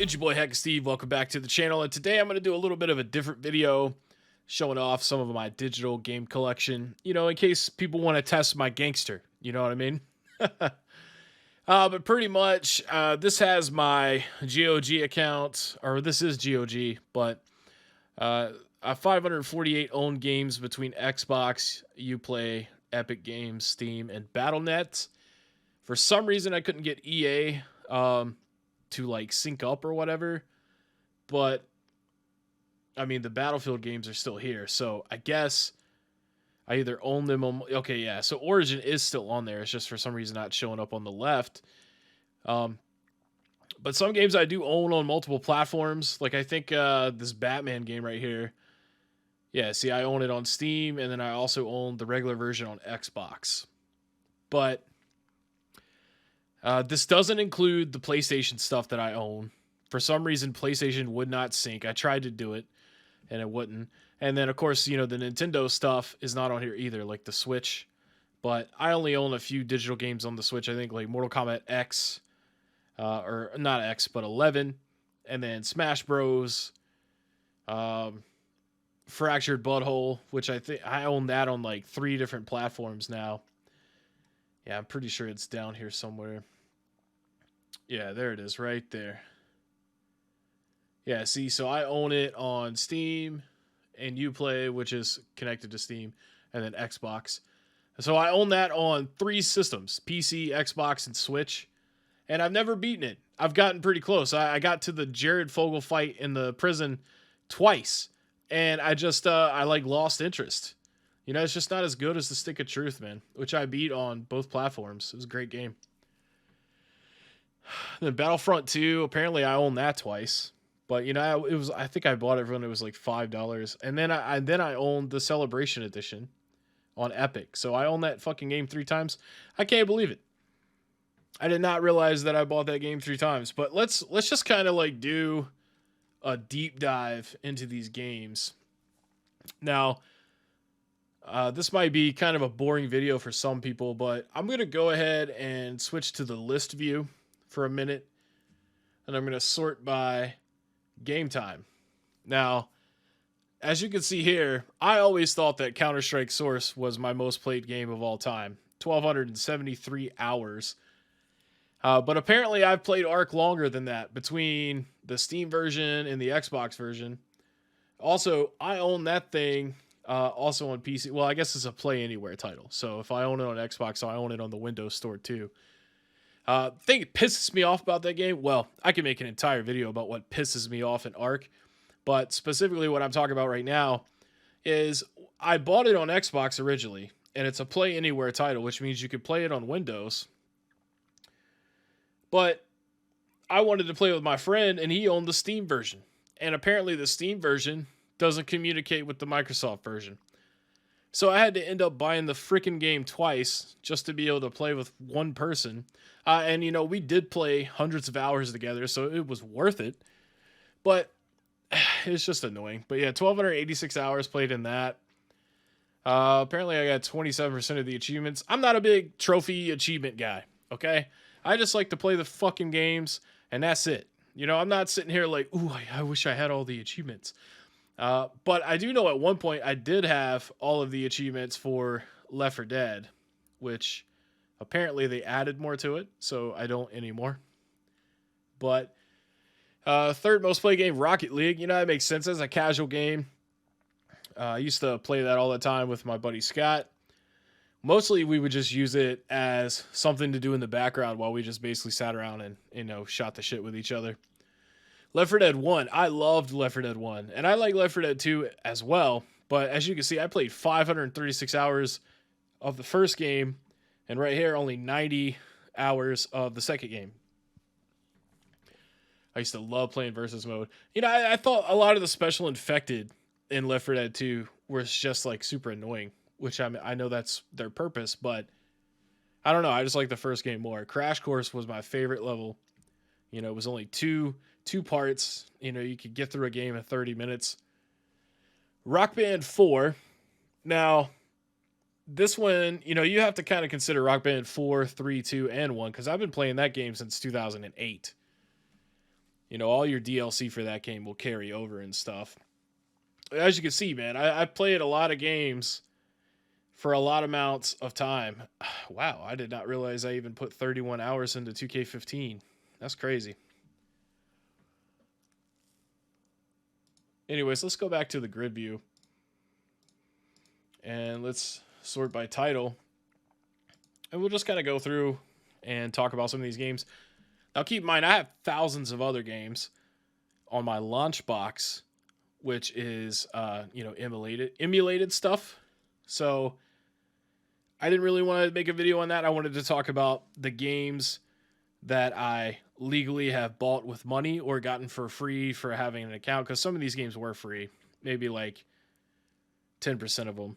It's your boy Heckin Steve. Welcome back to the channel, and today I'm going to do a little bit of a different video showing off some of my digital game collection, in case people want to test my gangster, you know what I mean? But pretty much, this has my GOG account, or this is GOG, but I have 548 owned games between Xbox, Uplay, Epic Games, Steam, and Battle.net. For some reason, I couldn't get EA to like sync up or whatever, but I mean the Battlefield games are still here, so I guess I either own them on, okay, yeah, so Origin is still on there. It's just for some reason not showing up on the left. But some games I do own on multiple platforms. Like I think this Batman game right here. Yeah, see, I own it on Steam, and then I also own the regular version on Xbox. But this doesn't include the PlayStation stuff that I own. For some reason, PlayStation would not sync. I tried to do it, and it wouldn't. And then, of course, the Nintendo stuff is not on here either, like the Switch. But I only own a few digital games on the Switch. I think like Mortal Kombat X, or not X, but 11, and then Smash Bros. Fractured Butthole, which I think I own that on like 3 different platforms now. Yeah, I'm pretty sure it's down here somewhere. Yeah, there it is, right there. Yeah, see, so I own it on Steam and Uplay, which is connected to Steam, and then Xbox. So I own that on 3 systems, PC, Xbox, and Switch. And I've never beaten it. I've gotten pretty close. I got to the Jared Fogle fight in the prison twice. And I just, I like lost interest. It's just not as good as the Stick of Truth, man, which I beat on both platforms. It was a great game. Then Battlefront 2, apparently I own that twice. But, I think I bought it when it was like $5. And then I owned the Celebration Edition on Epic. So I own that fucking game 3 times. I can't believe it. I did not realize that I bought that game 3 times. But let's just kind of like do a deep dive into these games. Now, this might be kind of a boring video for some people, but I'm going to go ahead and switch to the list view for a minute. And I'm going to sort by game time. Now, as you can see here, I always thought that Counter-Strike Source was my most played game of all time. 1,273 hours. But apparently I've played Ark longer than that, between the Steam version and the Xbox version. Also, I own that thing also on PC. Well, I guess it's a Play Anywhere title. So if I own it on Xbox, I own it on the Windows Store too. Thing that pisses me off about that game, well, I can make an entire video about what pisses me off in Ark. But specifically what I'm talking about right now is I bought it on Xbox originally. And it's a Play Anywhere title, which means you could play it on Windows. But I wanted to play with my friend, and he owned the Steam version. And apparently the Steam version doesn't communicate with the Microsoft version. So I had to end up buying the freaking game twice just to be able to play with one person. And, we did play hundreds of hours together, so it was worth it. But it's just annoying. But yeah, 1,286 hours played in that. Apparently I got 27% of the achievements. I'm not a big trophy achievement guy, okay? I just like to play the fucking games, and that's it. I'm not sitting here like, ooh, I wish I had all the achievements. But I do know at one point I did have all of the achievements for Left 4 Dead, which apparently they added more to it, so I don't anymore. But third most played game, Rocket League. It makes sense as a casual game. I used to play that all the time with my buddy Scott. Mostly we would just use it as something to do in the background while we just basically sat around and, shot the shit with each other. Left 4 Dead 1. I loved Left 4 Dead 1. And I like Left 4 Dead 2 as well. But as you can see, I played 536 hours of the first game. And right here, only 90 hours of the second game. I used to love playing versus mode. I thought a lot of the special infected in Left 4 Dead 2 was just like super annoying. Which I know that's their purpose, but I don't know. I just like the first game more. Crash Course was my favorite level. It was only two parts. You could get through a game in 30 minutes. Rock Band 4. Now, this one, you have to kind of consider Rock Band 4, 3, 2, and 1, because I've been playing that game since 2008. all your DLC for that game will carry over and stuff. As you can see, man, I played a lot of games for a lot amounts of time. Wow, I did not realize I even put 31 hours into 2K15. That's crazy. Anyways, let's go back to the grid view. And let's sort by title. And we'll just kind of go through and talk about some of these games. Now, keep in mind, I have thousands of other games on my launch box, which is, emulated stuff. So I didn't really want to make a video on that. I wanted to talk about the games that I legally have bought with money or gotten for free for having an account, because some of these games were free, maybe like 10% of them.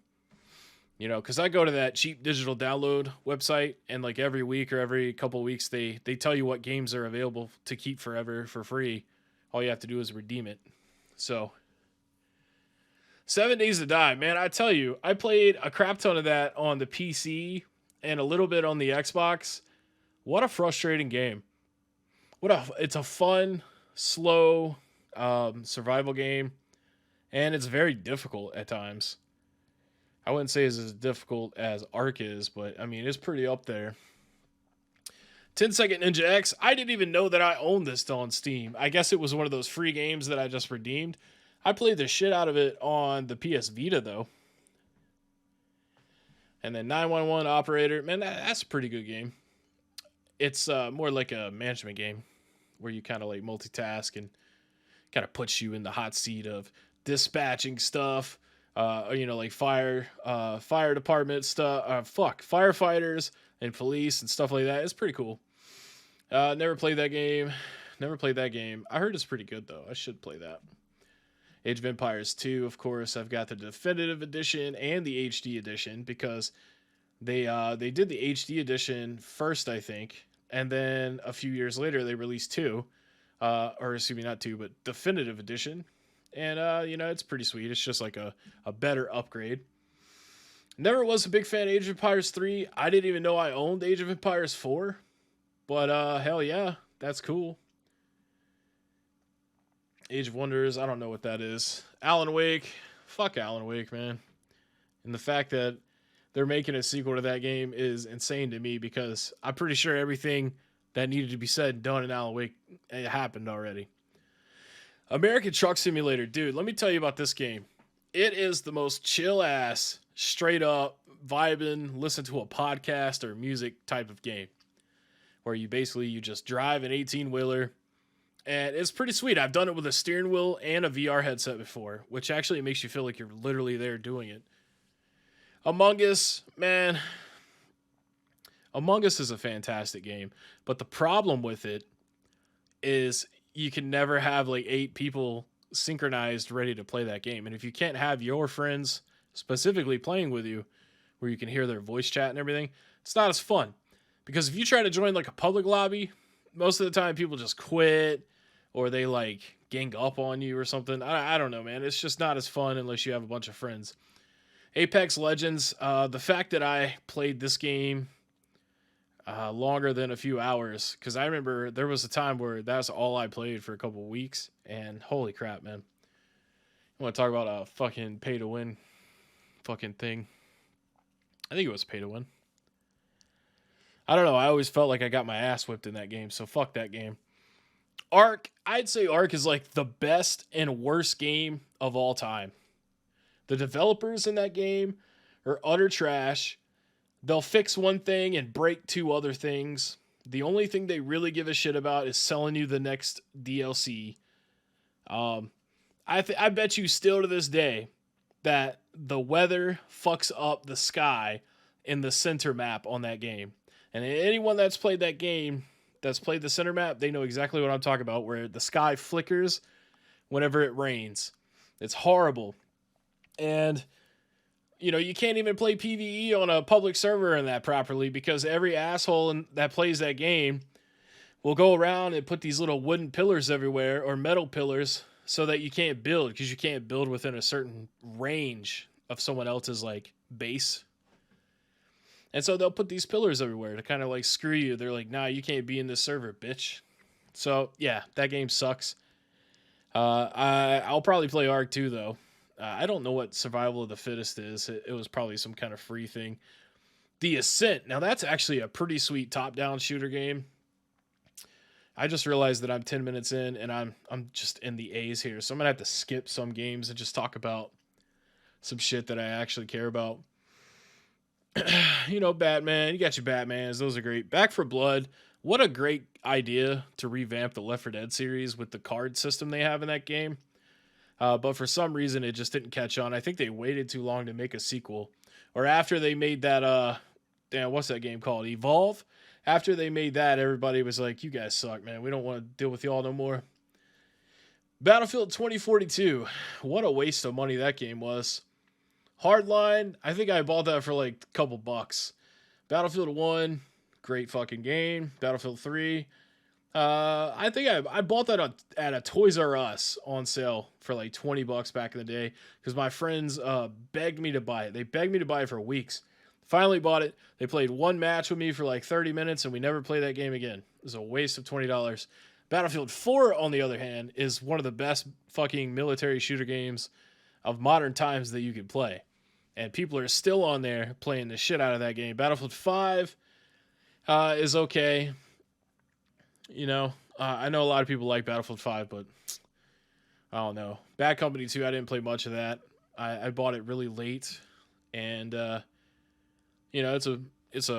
Because I go to that cheap digital download website, and like every week or every couple of weeks, they tell you what games are available to keep forever for free. All you have to do is redeem it. So 7 Days to Die, man, I tell you, I played a crap ton of that on the PC and a little bit on the Xbox. What a frustrating game. It's a fun, slow survival game, and it's very difficult at times. I wouldn't say it's as difficult as Ark is, but I mean, it's pretty up there. 10 Second Ninja X, I didn't even know that I owned this still on Steam. I guess it was one of those free games that I just redeemed. I played the shit out of it on the PS Vita, though. And then 911 Operator, man, that's a pretty good game. It's more like a management game where you kind of like multitask and kind of puts you in the hot seat of dispatching stuff, like fire department stuff, firefighters and police and stuff like that. It's pretty cool. Never played that game. I heard it's pretty good, though. I should play that. Age of Empires 2, of course. I've got the definitive edition and the HD edition because they did the HD edition first, I think, and then a few years later they released 2, or excuse me, not 2, but definitive edition, and it's pretty sweet. It's just like a better upgrade. Never was a big fan of Age of Empires 3. I didn't even know I owned Age of Empires 4, but hell yeah, that's cool. Age of Wonders, I don't know what that is. Alan Wake, fuck Alan Wake, man. And the fact that they're making a sequel to that game is insane to me because I'm pretty sure everything that needed to be said and done in Alan Wake happened already. American Truck Simulator, dude, let me tell you about this game. It is the most chill ass, straight up, vibing, listen to a podcast or music type of game where you just drive an 18-wheeler. And it's pretty sweet. I've done it with a steering wheel and a VR headset before, which actually makes you feel like you're literally there doing it. Among Us, man. Among Us is a fantastic game. But the problem with it is you can never have like 8 people synchronized ready to play that game. And if you can't have your friends specifically playing with you, where you can hear their voice chat and everything, it's not as fun. Because if you try to join like a public lobby, most of the time people just quit or they like gang up on you or something. I don't know, man. It's just not as fun unless you have a bunch of friends. Apex Legends, the fact that I played this game longer than a few hours, because I remember there was a time where that's all I played for a couple of weeks, and holy crap, man. I want to talk about a fucking pay-to-win fucking thing. I think it was pay-to-win. I don't know. I always felt like I got my ass whipped in that game, so fuck that game. Ark, I'd say Ark is like the best and worst game of all time. The developers in that game are utter trash. They'll fix one thing and break 2 other things. The only thing they really give a shit about is selling you the next DLC. I bet you still to this day that the weather fucks up the sky in the center map on that game. And anyone that's played that game, that's played the center map, they know exactly what I'm talking about, where the sky flickers whenever it rains. It's horrible. And, you can't even play PvE on a public server in that properly because every asshole that plays that game will go around and put these little wooden pillars everywhere or metal pillars so that you can't build because you can't build within a certain range of someone else's, like, base. And so they'll put these pillars everywhere to kind of like screw you. They're like, nah, you can't be in this server, bitch. So yeah, that game sucks. I'll probably play Ark 2 though. I don't know what Survival of the Fittest is. It was probably some kind of free thing. The Ascent. Now that's actually a pretty sweet top-down shooter game. I just realized that I'm 10 minutes in and I'm just in the A's here. So I'm going to have to skip some games and just talk about some shit that I actually care about. You know, Batman. You got your Batmans. Those are great. Back for Blood. What a great idea to revamp the Left 4 Dead series with the card system they have in that game. But for some reason, it just didn't catch on. I think they waited too long to make a sequel. Or after they made that, damn, what's that game called? Evolve? After they made that, everybody was like, you guys suck, man. We don't want to deal with y'all no more. Battlefield 2042. What a waste of money that game was. Hardline, I think I bought that for like a couple bucks. Battlefield 1, great fucking game. Battlefield 3, I think I bought that at a Toys R Us on sale for like $20 back in the day because my friends begged me to buy it. They begged me to buy it for weeks. Finally bought it. They played one match with me for like 30 minutes and we never played that game again. It was a waste of $20. Battlefield 4, on the other hand, is one of the best fucking military shooter games of modern times that you could play. And people are still on there playing the shit out of that game. Battlefield 5 is okay. You know, I know a lot of people like Battlefield 5, but I don't know. Bad Company 2, I didn't play much of that. I bought it really late. And, you know, it's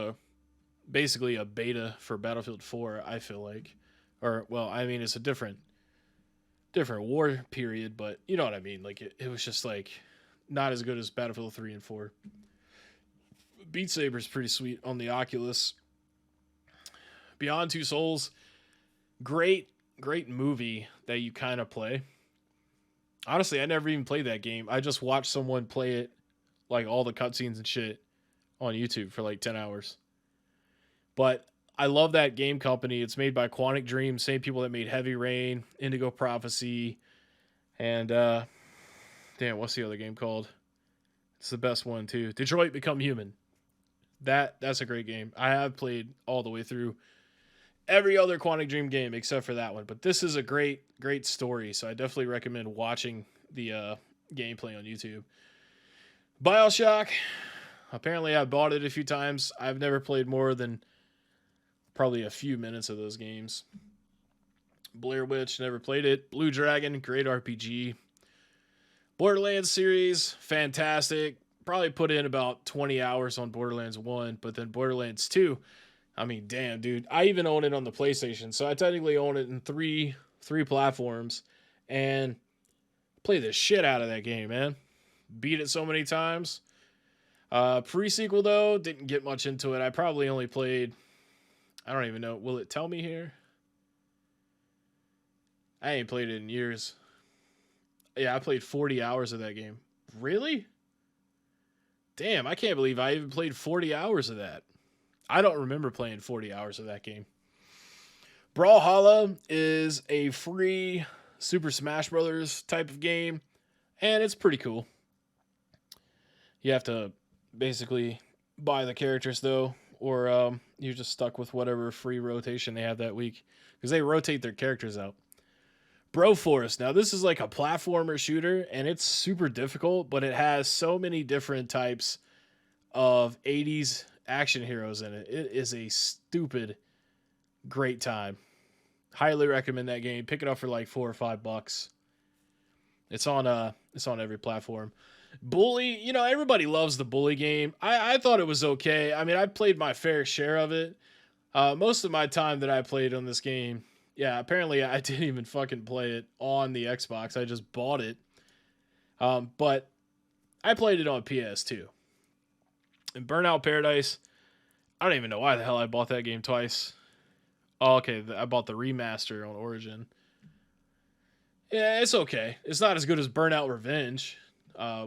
basically a beta for Battlefield 4, I feel like. Or, well, I mean, it's a different war period, but you know what I mean? Like, it was just, like, not as good as Battlefield 3 and 4. Beat Saber's pretty sweet on the Oculus. Beyond Two Souls, great movie that you kind of play. Honestly, I never even played that game. I just watched someone play it, like all the cutscenes and shit, on YouTube for like 10 hours. But I love that game company. It's made by Quantic Dream, same people that made Heavy Rain, Indigo Prophecy, and damn, what's the other game called? It's the best one too. Detroit Become Human. That's a great game. I have played all the way through every other Quantic Dream game except for that one. But this is a great story, so I definitely recommend watching the gameplay on YouTube. BioShock. Apparently I bought it a few times. I've never played more than probably a few minutes of those games. Blair Witch, never played it. Blue Dragon, great RPG. Borderlands series, fantastic. Probably put in about 20 hours on Borderlands 1, but then Borderlands 2, I mean, damn, dude. I even own it on the PlayStation, so I technically own it in three platforms, and play the shit out of that game, man. Beat it so many times. Pre-sequel, though, didn't get much into it. I probably only played, I don't even know. Will it tell me here? I ain't played it in years. Yeah, I played 40 hours of that game. Really? Damn, I can't believe I even played 40 hours of that. I don't remember playing 40 hours of that game. Brawlhalla is a free Super Smash Brothers type of game, and it's pretty cool. You have to basically buy the characters, though, or you're just stuck with whatever free rotation they have that week, because they rotate their characters out. Broforce. Now, this is like a platformer shooter, and it's super difficult, but it has so many different types of 80s action heroes in it. It is a stupid great time. Highly recommend that game. Pick it up for like $4 or $5. It's on every platform. Bully, you know, everybody loves the Bully game. I thought it was okay. I mean, I played my fair share of it. Most of my time that I played on this game, yeah, apparently I didn't even fucking play it on the Xbox. I just bought it. But I played it on PS2. And Burnout Paradise, I don't even know why the hell I bought that game twice. Oh, okay, I bought the remaster on Origin. Yeah, it's okay. It's not as good as Burnout Revenge,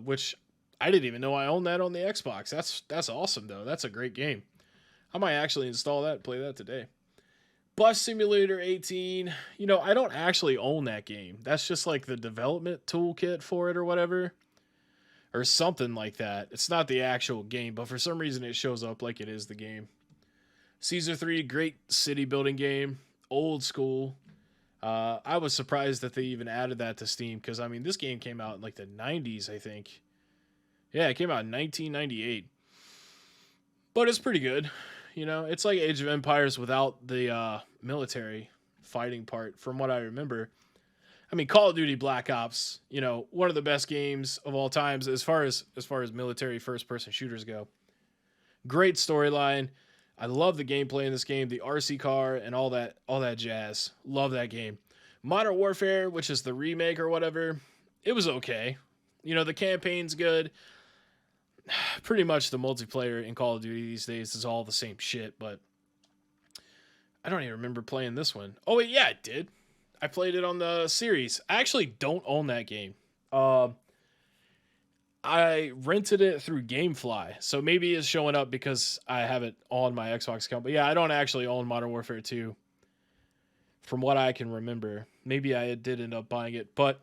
which I didn't even know I owned that on the Xbox. That's awesome, though. That's a great game. I might actually install that and play that today. Bus Simulator 18. You know, I don't actually own that game. That's just like the development toolkit for it or whatever. Or something like that. It's not the actual game, but for some reason it shows up like it is the game. Caesar 3, great city building game. Old school. I was surprised that they even added that to Steam because I mean this game came out in like the 90s, I think. Yeah, it came out in 1998, but it's pretty good. You know, it's like Age of Empires without the military fighting part, from what I remember. I mean, Call of Duty Black Ops, you know, one of the best games of all times as far as military first person shooters go. Great storyline. I love the gameplay in this game, the RC car and all that jazz. Love that game. Modern Warfare, which is the remake or whatever, it was okay. You know, the campaign's good. Pretty much the multiplayer in Call of Duty these days is all the same shit, but I don't even remember playing this one. Oh wait, yeah, I did. I played it on the series. I actually don't own that game. Uh, I rented it through GameFly, so maybe it's showing up because I have it on my Xbox account. But yeah, I don't actually own Modern Warfare 2, from what I can remember. Maybe I did end up buying it, but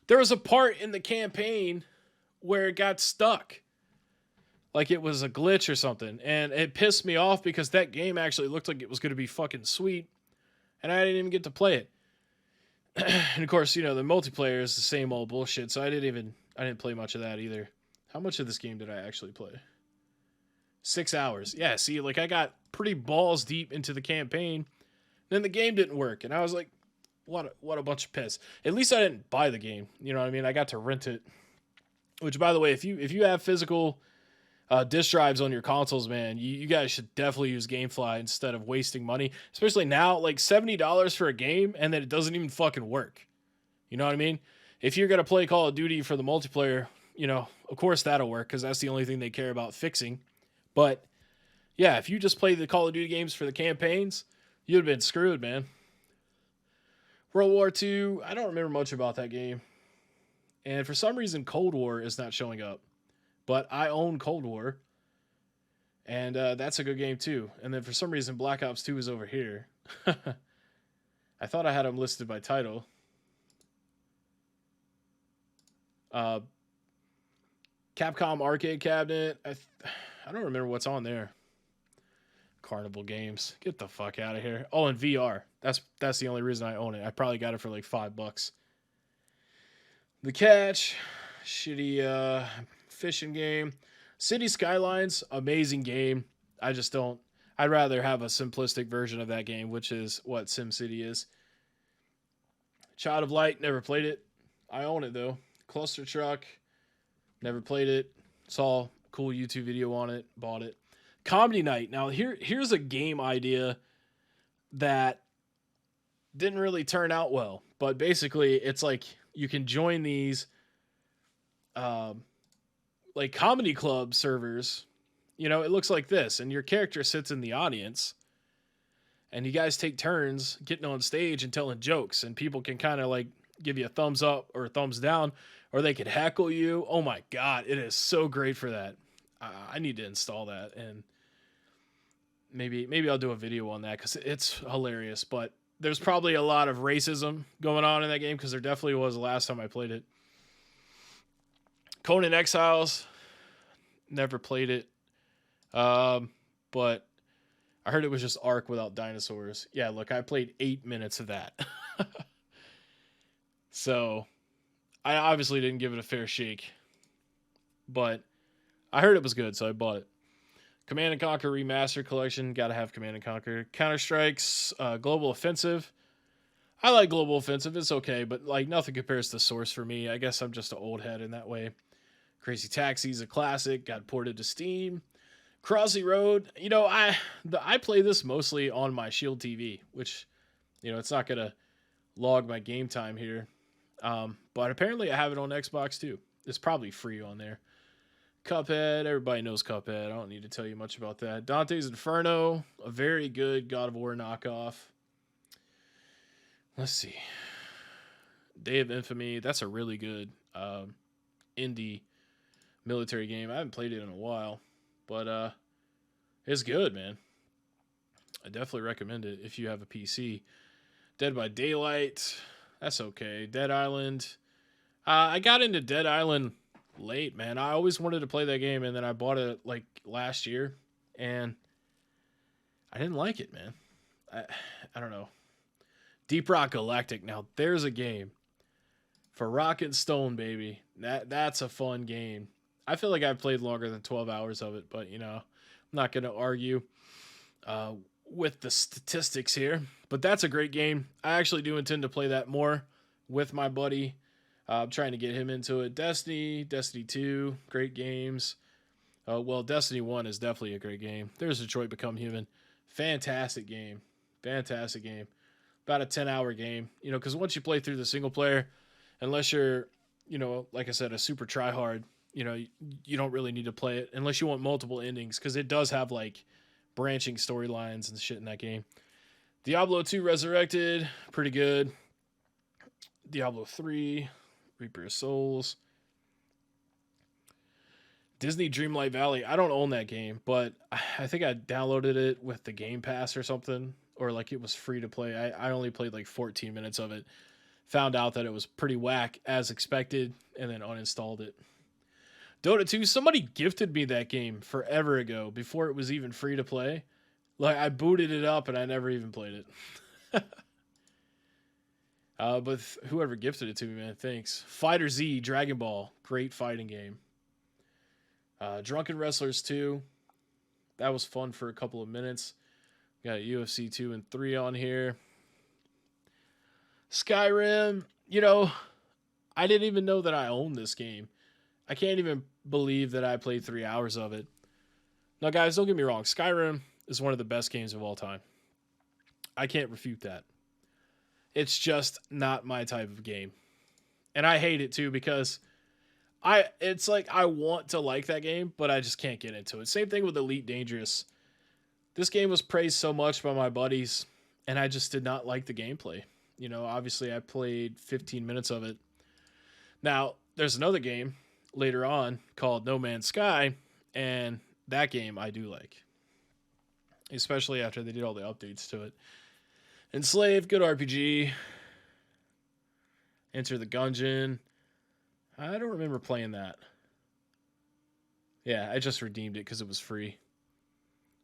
there was a part in the campaign where it got stuck. Like it was a glitch or something. And it pissed me off because that game actually looked like it was going to be fucking sweet. And I didn't even get to play it. And of course, you know, the multiplayer is the same old bullshit. So I didn't play much of that either. How much of this game did I actually play? 6 hours. Yeah, see, like I got pretty balls deep into the campaign. Then the game didn't work. And I was like, what a bunch of piss. At least I didn't buy the game. You know what I mean? I got to rent it. Which, by the way, if you have physical disk drives on your consoles, man, you guys should definitely use GameFly instead of wasting money. Especially now, like $70 for a game, and then it doesn't even fucking work. You know what I mean? If you're gonna play Call of Duty for the multiplayer, you know, of course that'll work because that's the only thing they care about fixing. But yeah, if you just play the Call of Duty games for the campaigns, you'd have been screwed, man. World War II, I don't remember much about that game. And for some reason, Cold War is not showing up. But I own Cold War, and that's a good game too. And then for some reason, Black Ops 2 is over here. I thought I had them listed by title. Capcom Arcade Cabinet. I don't remember what's on there. Carnival Games. Get the fuck out of here. Oh, and VR. That's the only reason I own it. I probably got it for like $5. The Catch. Shitty fishing game. City Skylines, amazing game. I just don't. I'd rather have a simplistic version of that game, which is what SimCity is. Child of Light, never played it. I own it though. Cluster Truck, never played it. Saw a cool YouTube video on it, bought it. Comedy Night. Now here's a game idea that didn't really turn out well, but basically it's like you can join these like comedy club servers. You know, it looks like this, and your character sits in the audience, and you guys take turns getting on stage and telling jokes, and people can kind of like give you a thumbs up or a thumbs down, or they could heckle you. Oh my god, it is so great for that. I need to install that, and maybe I'll do a video on that because it's hilarious. But there's probably a lot of racism going on in that game because there definitely was the last time I played it. Conan Exiles, never played it. But I heard it was just Ark without dinosaurs. Yeah, look, I played 8 minutes of that. So I obviously didn't give it a fair shake, but I heard it was good, so I bought it. Command and Conquer Remastered Collection, gotta have Command and Conquer. Counter-Strike's Global Offensive. I like Global Offensive, it's okay, but like nothing compares to Source for me. I guess I'm just an old head in that way. Crazy Taxi's a classic, got ported to Steam. Crossy Road, you know, I play this mostly on my Shield TV, which, you know, it's not gonna log my game time here. But apparently I have it on Xbox too. It's probably free on there. Cuphead, everybody knows Cuphead. I don't need to tell you much about that. Dante's Inferno, a very good God of War knockoff. Let's see. Day of Infamy, that's a really good indie military game. I haven't played it in a while, but it's good, man. I definitely recommend it if you have a PC. Dead by Daylight, that's okay. Dead Island, I got into Dead Island late, man. I always wanted to play that game, and then I bought it like last year, and I didn't like it, man. I don't know. Deep Rock Galactic. Now there's a game for Rock and Stone, baby. That's a fun game. I feel like I've played longer than 12 hours of it, but you know, I'm not going to argue uh, with the statistics here. But that's a great game. I actually do intend to play that more with my buddy. I'm trying to get him into it. Destiny 2, great games. Well, Destiny 1 is definitely a great game. There's Detroit Become Human. Fantastic game. Fantastic game. About a 10-hour game. You know, because once you play through the single player, unless you're, you know, like I said, a super tryhard, you know, you don't really need to play it unless you want multiple endings, because it does have, like, branching storylines and shit in that game. Diablo 2 Resurrected, pretty good. Diablo 3, Reaper of Souls. Disney Dreamlight Valley. I don't own that game, but I think I downloaded it with the Game Pass or something, or like it was free to play. I only played like 14 minutes of it. Found out that it was pretty whack as expected, and then uninstalled it. Dota 2, somebody gifted me that game forever ago before it was even free to play. Like, I booted it up and I never even played it. But whoever gifted it to me, man, thanks. Fighter Z, Dragon Ball, great fighting game. Drunken Wrestlers 2, that was fun for a couple of minutes. Got UFC 2 and 3 on here. Skyrim, you know, I didn't even know that I owned this game. I can't even believe that I played 3 hours of it. Now, guys, don't get me wrong. Skyrim is one of the best games of all time. I can't refute that. It's just not my type of game. And I hate it too, because it's like I want to like that game, but I just can't get into it. Same thing with Elite Dangerous. This game was praised so much by my buddies, and I just did not like the gameplay. You know, obviously I played 15 minutes of it. Now, there's another game later on called No Man's Sky, and that game I do like. Especially after they did all the updates to it. Enslaved, good RPG. Enter the Gungeon. I don't remember playing that. Yeah, I just redeemed it because it was free.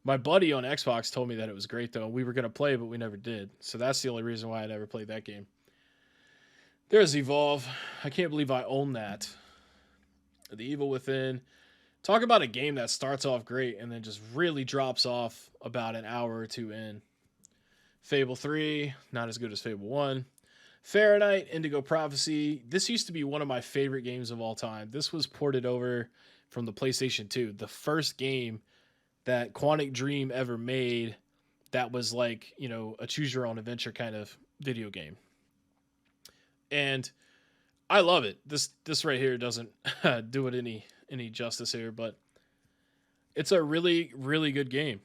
My buddy on Xbox told me that it was great, though. We were going to play, but we never did. So that's the only reason why I never played that game. There's Evolve. I can't believe I own that. The Evil Within. Talk about a game that starts off great and then just really drops off about an hour or two in. Fable 3, not as good as Fable 1. Fahrenheit, Indigo Prophecy. This used to be one of my favorite games of all time. This was ported over from the PlayStation 2. The first game that Quantic Dream ever made that was like, you know, a choose your own adventure kind of video game. And I love it. This right here doesn't do it any justice here, but it's a really, really good game.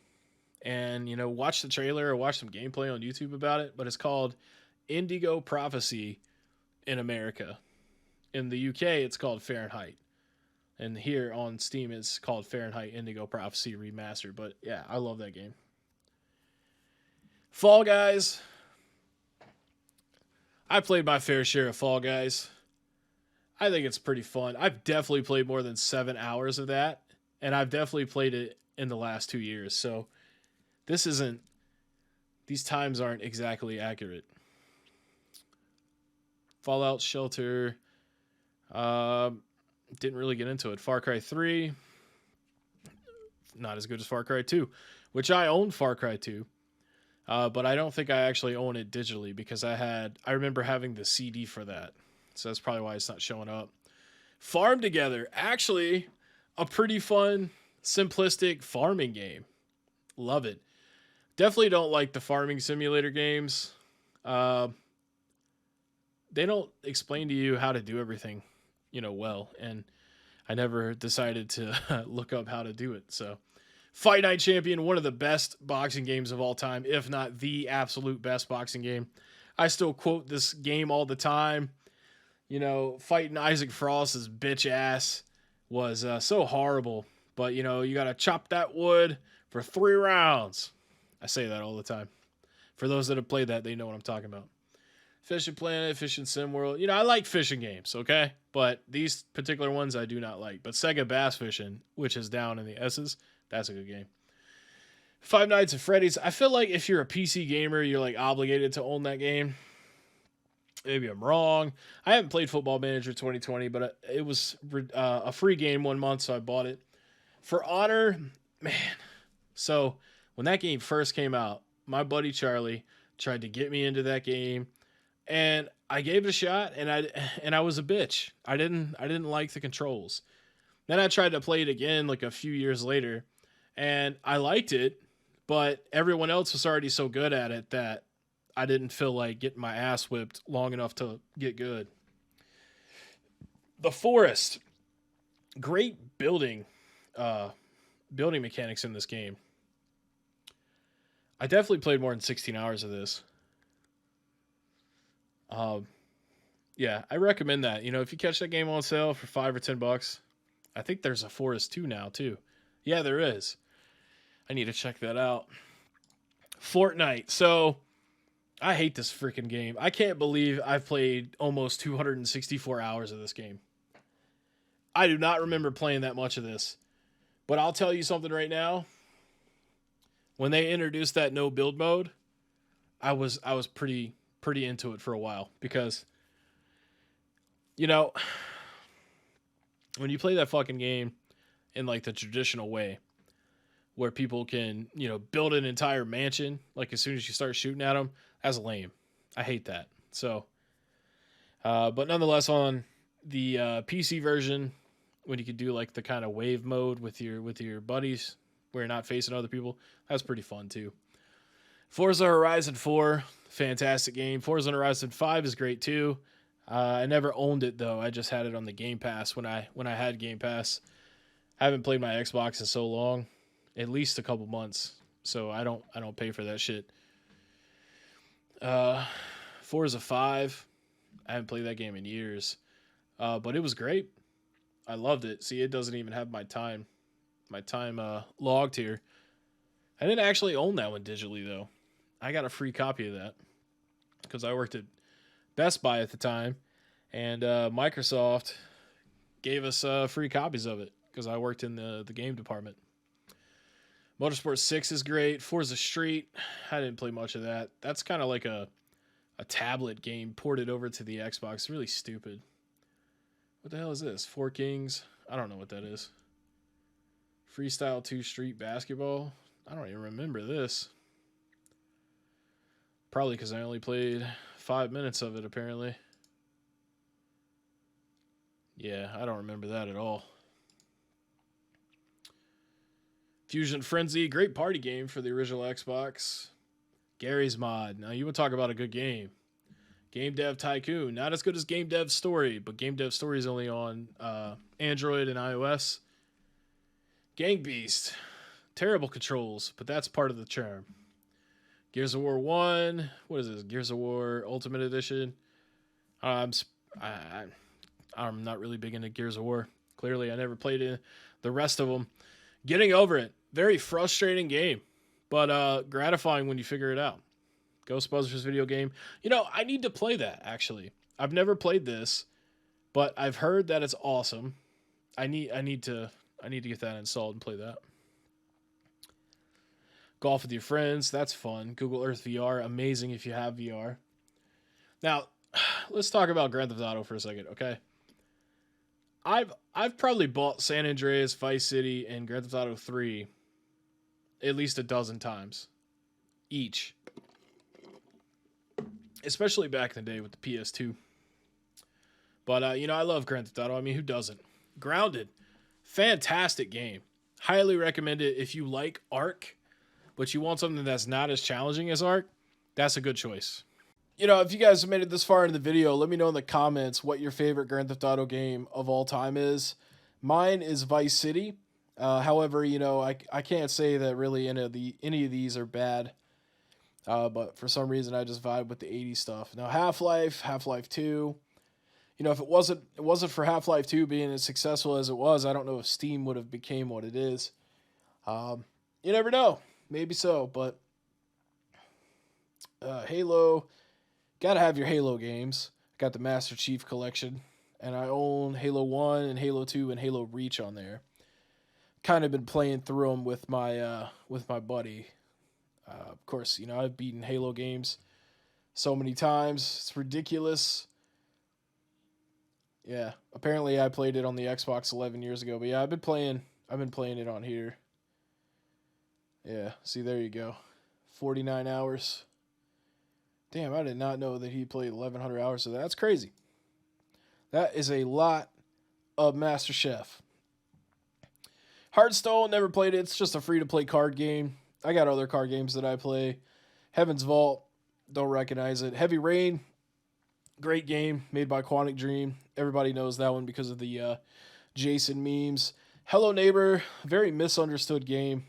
And, you know, watch the trailer or watch some gameplay on YouTube about it, but it's called Indigo Prophecy in America. In the UK, it's called Fahrenheit. And here on Steam, it's called Fahrenheit Indigo Prophecy Remastered. But yeah, I love that game. Fall Guys. I played my fair share of Fall Guys. I think it's pretty fun. I've definitely played more than 7 hours of that. And I've definitely played it in the last 2 years. So these times aren't exactly accurate. Fallout Shelter. Didn't really get into it. Far Cry 3. Not as good as Far Cry 2, which I own Far Cry 2. But I don't think I actually own it digitally because I remember having the CD for that. So that's probably why it's not showing up. Farm Together. Actually, a pretty fun, simplistic farming game. Love it. Definitely don't like the farming simulator games. They don't explain to you how to do everything, you know, well. And I never decided to look up how to do it. So Fight Night Champion, one of the best boxing games of all time, if not the absolute best boxing game. I still quote this game all the time. You know, fighting Isaac Frost's bitch ass was so horrible. But, you know, you got to chop that wood for 3 rounds. I say that all the time. For those that have played that, they know what I'm talking about. Fishing Planet, Fishing Sim World. You know, I like fishing games, okay? But these particular ones I do not like. But Sega Bass Fishing, which is down in the S's, that's a good game. Five Nights at Freddy's. I feel like if you're a PC gamer, you're like obligated to own that game. Maybe I'm wrong. I haven't played Football Manager 2020, but it was a free game 1 month, so I bought it. For Honor, man. So when that game first came out, my buddy Charlie tried to get me into that game, and I gave it a shot, and I was a bitch. I didn't like the controls. Then I tried to play it again like a few years later, and I liked it, but everyone else was already so good at it that I didn't feel like getting my ass whipped long enough to get good. The Forest, great building mechanics in this game. I definitely played more than 16 hours of this. Um, yeah, I recommend that. You know, if you catch that game on sale for $5 or $10, I think there's a Forest 2 now too. Yeah, there is. I need to check that out. Fortnite. So I hate this freaking game. I can't believe I've played almost 264 hours of this game. I do not remember playing that much of this. But I'll tell you something right now. When they introduced that no build mode, I was pretty into it for a while because you know, when you play that fucking game in like the traditional way where people can, build an entire mansion like as soon as you start shooting at them, that's lame. I hate that. So but nonetheless, on the PC version, when you could do like the kind of wave mode with your buddies, where you're not facing other people, that's pretty fun too. Forza Horizon 4, fantastic game. Forza Horizon 5 is great too. I never owned it though. I just had it on the Game Pass when I had Game Pass. I haven't played my Xbox in so long, at least a couple months. So I don't pay for that shit. Forza 5, I haven't played that game in years. But it was great. I loved it. See, it doesn't even have my time logged here. I didn't actually own that one digitally though. I got a free copy of that because I worked at Best Buy at the time, and Microsoft gave us free copies of it because I worked in the game department. Motorsport 6 is great. Forza Street, I didn't play much of that. That's kind of like a tablet game ported over to the Xbox. It's really stupid. What the hell is this? Four Kings? I don't know what that is. Freestyle 2 Street Basketball? I don't even remember this. Probably because I only played 5 minutes of it, apparently. Yeah, I don't remember that at all. Fusion Frenzy, great party game for the original Xbox. Gary's Mod. Now, you want to talk about a good game. Game Dev Tycoon. Not as good as Game Dev Story, but Game Dev Story is only on Android and iOS. Gang Beast. Terrible controls, but that's part of the charm. Gears of War 1. What is this? Gears of War Ultimate Edition. I'm not really big into Gears of War. Clearly, I never played the rest of them. Getting over it. Very frustrating game, but gratifying when you figure it out. Ghostbusters video game. I need to play that, actually. I've never played this, but I've heard that it's awesome. I need to get that installed and play that. Golf with your friends, that's fun. Google Earth VR, amazing if you have VR. Now, let's talk about Grand Theft Auto for a second, okay? I've probably bought San Andreas, Vice City, and Grand Theft Auto 3 at least a dozen times each. Especially back in the day with the PS2. But, I love Grand Theft Auto. I mean, who doesn't? Grounded. Fantastic game. Highly recommend it if you like Ark, but you want something that's not as challenging as Ark. That's a good choice. If you guys have made it this far into the video, let me know in the comments what your favorite Grand Theft Auto game of all time is. Mine is Vice City. However, I can't say that really any of these are bad. But for some reason, I just vibe with the 80s stuff. Now, Half-Life 2. If it wasn't for Half-Life 2 being as successful as it was, I don't know if Steam would have became what it is. You never know. Maybe so, but Halo, gotta have your Halo games. Got the Master Chief Collection, and I own Halo 1 and Halo 2 and Halo Reach on there. Kind of been playing through them with my buddy. Of course, I've beaten Halo games so many times. It's ridiculous. Yeah, apparently I played it on the Xbox 11 years ago, but yeah, I've been playing it on here. Yeah, see, there you go. 49 hours. Damn, I did not know that he played 1100 hours of that. That's crazy. That is a lot of Master Chef. Hearthstone, never played it. It's just a free to play card game. I got other card games that I play. Heaven's Vault, don't recognize it. Heavy Rain, great game made by Quantic Dream. Everybody knows that one because of the Jason memes. Hello Neighbor, very misunderstood game.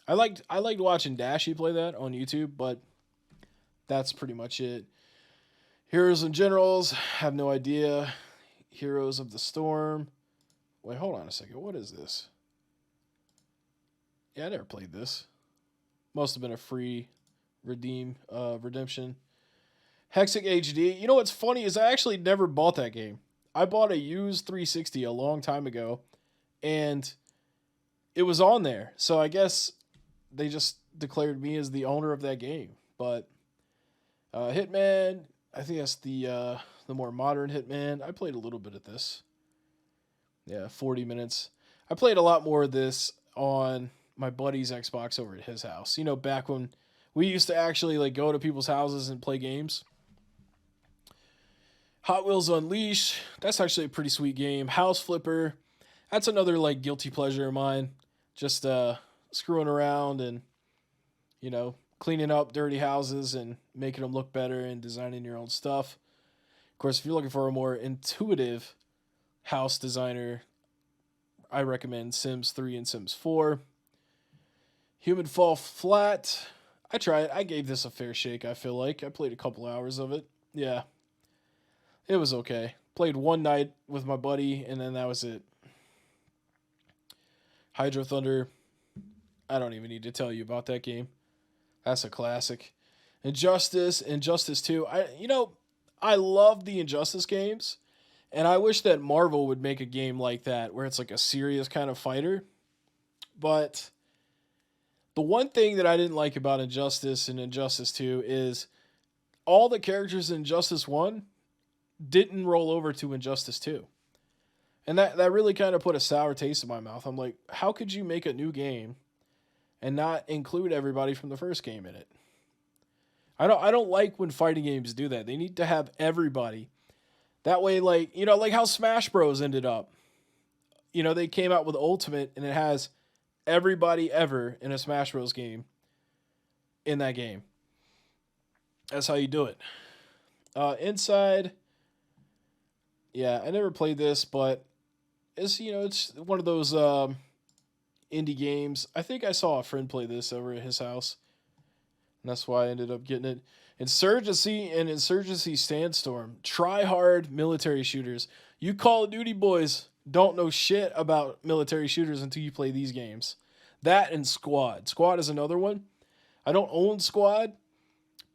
I liked watching Dashy play that on YouTube, but that's pretty much it. Heroes and Generals, have no idea. Heroes of the Storm. Wait, hold on a second. What is this? Yeah, I never played this. Must have been a free redemption. Heckin HD. You know what's funny is I actually never bought that game. I bought a used 360 a long time ago, and it was on there. So I guess they just declared me as the owner of that game. But Hitman, I think that's the more modern Hitman. I played a little bit of this. Yeah, 40 minutes. I played a lot more of this on my buddy's Xbox over at his house. You know, back when we used to actually like go to people's houses and play games. Hot Wheels Unleashed, that's actually a pretty sweet game. House Flipper, that's another like guilty pleasure of mine. Just screwing around and, you know, cleaning up dirty houses and making them look better and designing your own stuff. Of course, if you're looking for a more intuitive house designer, I recommend Sims 3 and Sims 4. Human Fall Flat, I tried. I gave this a fair shake, I feel like. I played a couple hours of it. Yeah, it was okay. Played one night with my buddy, and then that was it. Hydro Thunder, I don't even need to tell you about that game. That's a classic. Injustice 2. I love the Injustice games, and I wish that Marvel would make a game like that where it's like a serious kind of fighter. But the one thing that I didn't like about Injustice and Injustice 2 is all the characters in Injustice 1 didn't roll over to Injustice 2. And that really kind of put a sour taste in my mouth. I'm like, how could you make a new game and not include everybody from the first game in it? I don't like when fighting games do that. They need to have everybody. That way, like, you know, like how Smash Bros ended up. You know, they came out with Ultimate and it has everybody ever in a Smash Bros game in that game. That's how you do it. Inside, yeah, I never played this, but it's one of those indie games. I think I saw a friend play this over at his house, and that's why I ended up getting it. Insurgency and Insurgency Sandstorm. Try hard military shooters. You Call of Duty boys don't know shit about military shooters until you play these games. That and Squad. Squad is another one. I don't own Squad,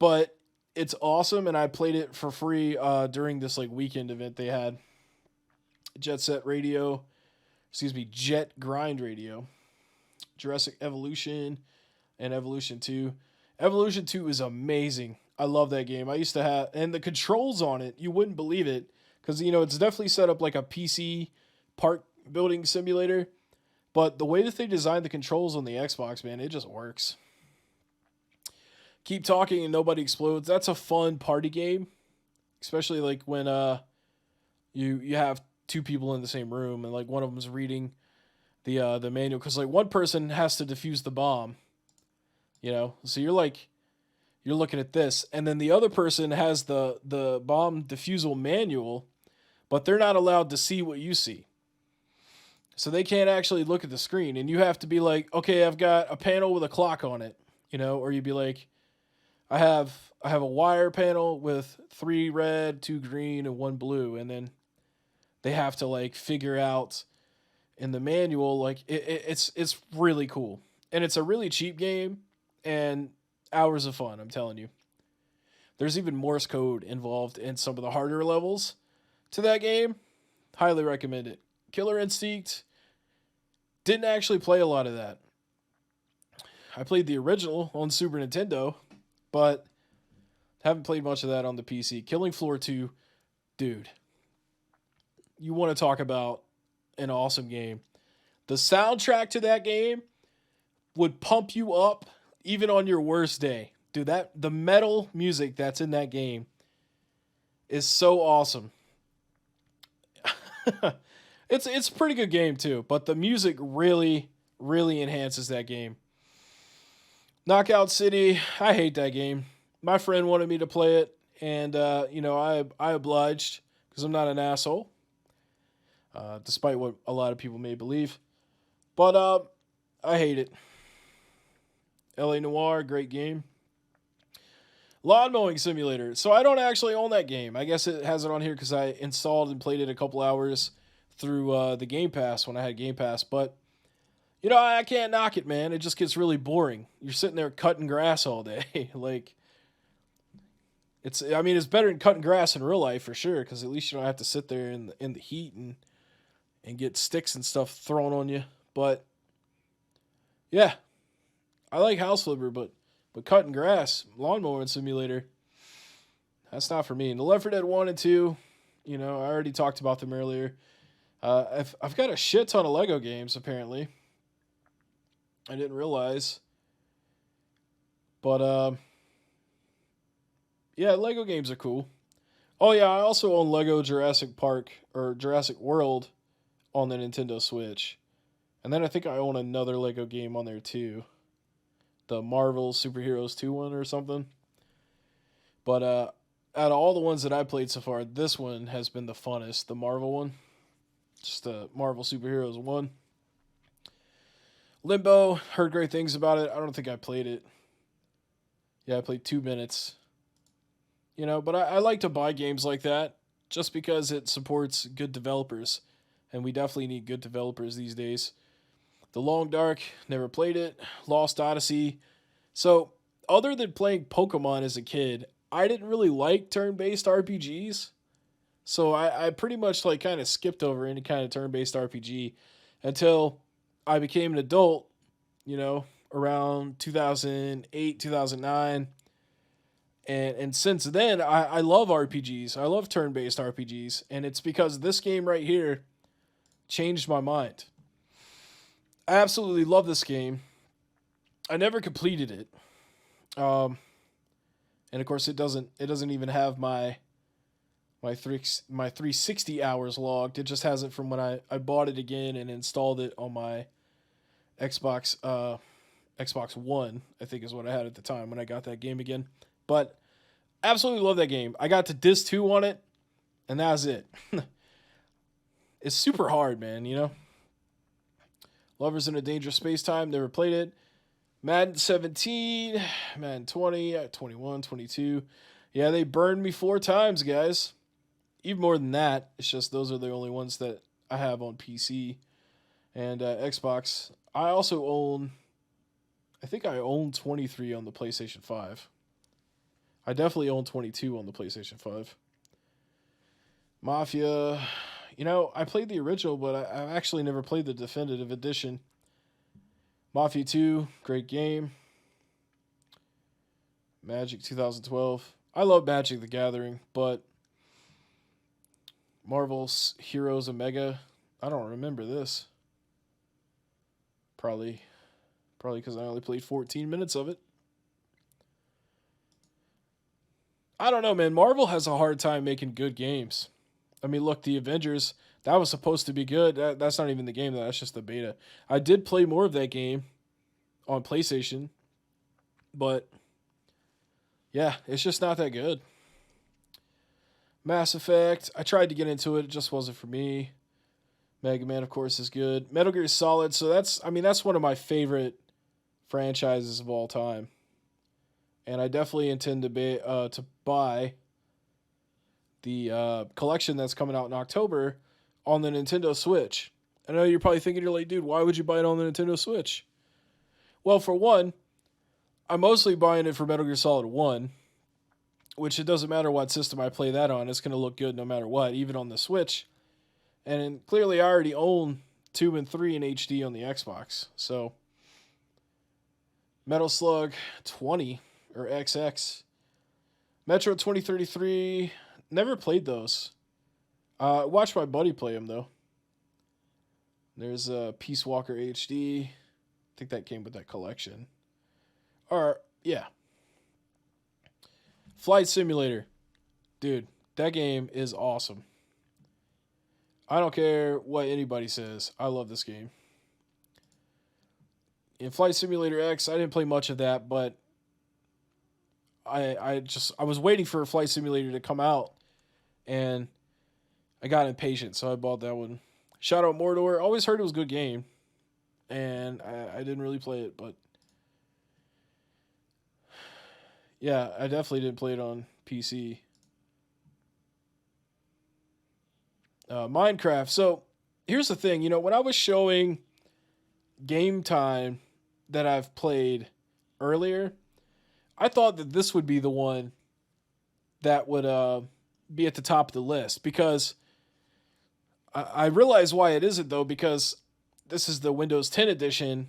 but it's awesome, and I played it for free during this like weekend event they had. Jet Grind Radio. Jurassic Evolution and Evolution 2. Evolution 2 is amazing. I love that game. I used to have, and the controls on it, you wouldn't believe it, because, you know, it's definitely set up like a PC park building simulator, but the way that they designed the controls on the Xbox, man, it just works. Keep Talking and Nobody Explodes. That's a fun party game, especially like when you have two people in the same room and like one of them's reading the manual, because like one person has to defuse the bomb, you know, so you're looking at this, and then the other person has the bomb defusal manual, but they're not allowed to see what you see, so they can't actually look at the screen, and you have to be like, okay, I've got a panel with a clock on it, you know, or you'd be like, I have a wire panel with 3 red, 2 green, and 1 blue, and then they have to like figure out in the manual, like it's really cool, and it's a really cheap game and hours of fun. I'm telling you, there's even Morse code involved in some of the harder levels to that game. Highly recommend it. Killer Instinct, didn't actually play a lot of that. I played the original on Super Nintendo, but Haven't played much of that on the PC. Killing Floor 2, dude. You want to talk about an awesome game. The soundtrack to that game would pump you up even on your worst day. Dude, the metal music that's in that game is so awesome. It's a pretty good game too, but the music really enhances that game. Knockout City, I hate that game. My friend wanted me to play it, and I obliged because I'm not an asshole, despite what a lot of people may believe. But I hate it. LA Noire, great game. Lawn Mowing Simulator. So I don't actually own that game. I guess it has it on here because I installed and played it a couple hours through the Game Pass when I had Game Pass. But, I can't knock it, man. It just gets really boring. You're sitting there cutting grass all day. It's better than cutting grass in real life for sure because at least you don't have to sit there in the heat and get sticks and stuff thrown on you. But, yeah, I like House Flipper, but cutting grass, Lawn Mowing Simulator, that's not for me. And the Left 4 Dead 1 and 2, I already talked about them earlier. I've got a shit ton of Lego games, apparently. I didn't realize. But, yeah, Lego games are cool. Oh, yeah, I also own Lego Jurassic Park, or Jurassic World, on the Nintendo Switch. And then I think I own another Lego game on there, too. The Marvel Superheroes 2 one or something. But out of all the ones that I played so far, this one has been the funnest. The Marvel one. Just the Marvel Superheroes 1. Limbo, heard great things about it. I don't think I played it. Yeah, I played 2 minutes. But I like to buy games like that just because it supports good developers. And we definitely need good developers these days. The Long Dark, never played it. Lost Odyssey. So, other than playing Pokemon as a kid, I didn't really like turn-based RPGs. So, I pretty much kind of skipped over any kind of turn-based RPG until I became an adult, around 2008, 2009. And since then, I love RPGs. I love turn-based RPGs. And it's because this game right here changed my mind. I absolutely love this game. I never completed it. And of course it doesn't even have my 360 hours logged. It just has it from when I bought it again and installed it on my Xbox One, I think is what I had at the time when I got that game again. But absolutely love that game. I got to Disc 2 on it, and that was it. It's super hard, man, Lovers in a Dangerous Space Time, never played it. Madden 17, Madden 20, 21, 22. Yeah, they burned me 4 times, guys. Even more than that. It's just those are the only ones that I have on PC and Xbox. I think I own 23 on the PlayStation 5. I definitely own 22 on the PlayStation 5. Mafia... I played the original, but I've actually never played the definitive edition. Mafia 2, great game. Magic 2012. I love Magic the Gathering, but Marvel's Heroes Omega, I don't remember this. Probably because I only played 14 minutes of it. I don't know, man. Marvel has a hard time making good games. I mean, look, the Avengers, that was supposed to be good. That's not even the game, though. That's just the beta. I did play more of that game on PlayStation, but yeah, it's just not that good. Mass Effect, I tried to get into it. It just wasn't for me. Mega Man, of course, is good. Metal Gear Solid, so that's one of my favorite franchises of all time. And I definitely intend to buy the collection that's coming out in October on the Nintendo Switch. I know you're probably thinking, you're like, dude, why would you buy it on the Nintendo Switch? Well, for one, I'm mostly buying it for Metal Gear Solid 1, which it doesn't matter what system I play that on. It's going to look good no matter what, even on the Switch. And clearly I already own 2 and 3 in HD on the Xbox. So, Metal Slug 20, or XX. Metro 2033. Never played those. Watched my buddy play them though. There's Peace Walker HD. I think that came with that collection. Or yeah, Flight Simulator, dude. That game is awesome. I don't care what anybody says. I love this game. In Flight Simulator X, I didn't play much of that, but I was waiting for a Flight Simulator to come out, and I got impatient, so I bought that one. Shadow of Mordor. Always heard it was a good game, and I didn't really play it, but yeah, I definitely didn't play it on PC. Minecraft. So here's the thing, when I was showing game time that I've played earlier, I thought that this would be the one that would be at the top of the list because I realize why it isn't though, because this is the Windows 10 edition,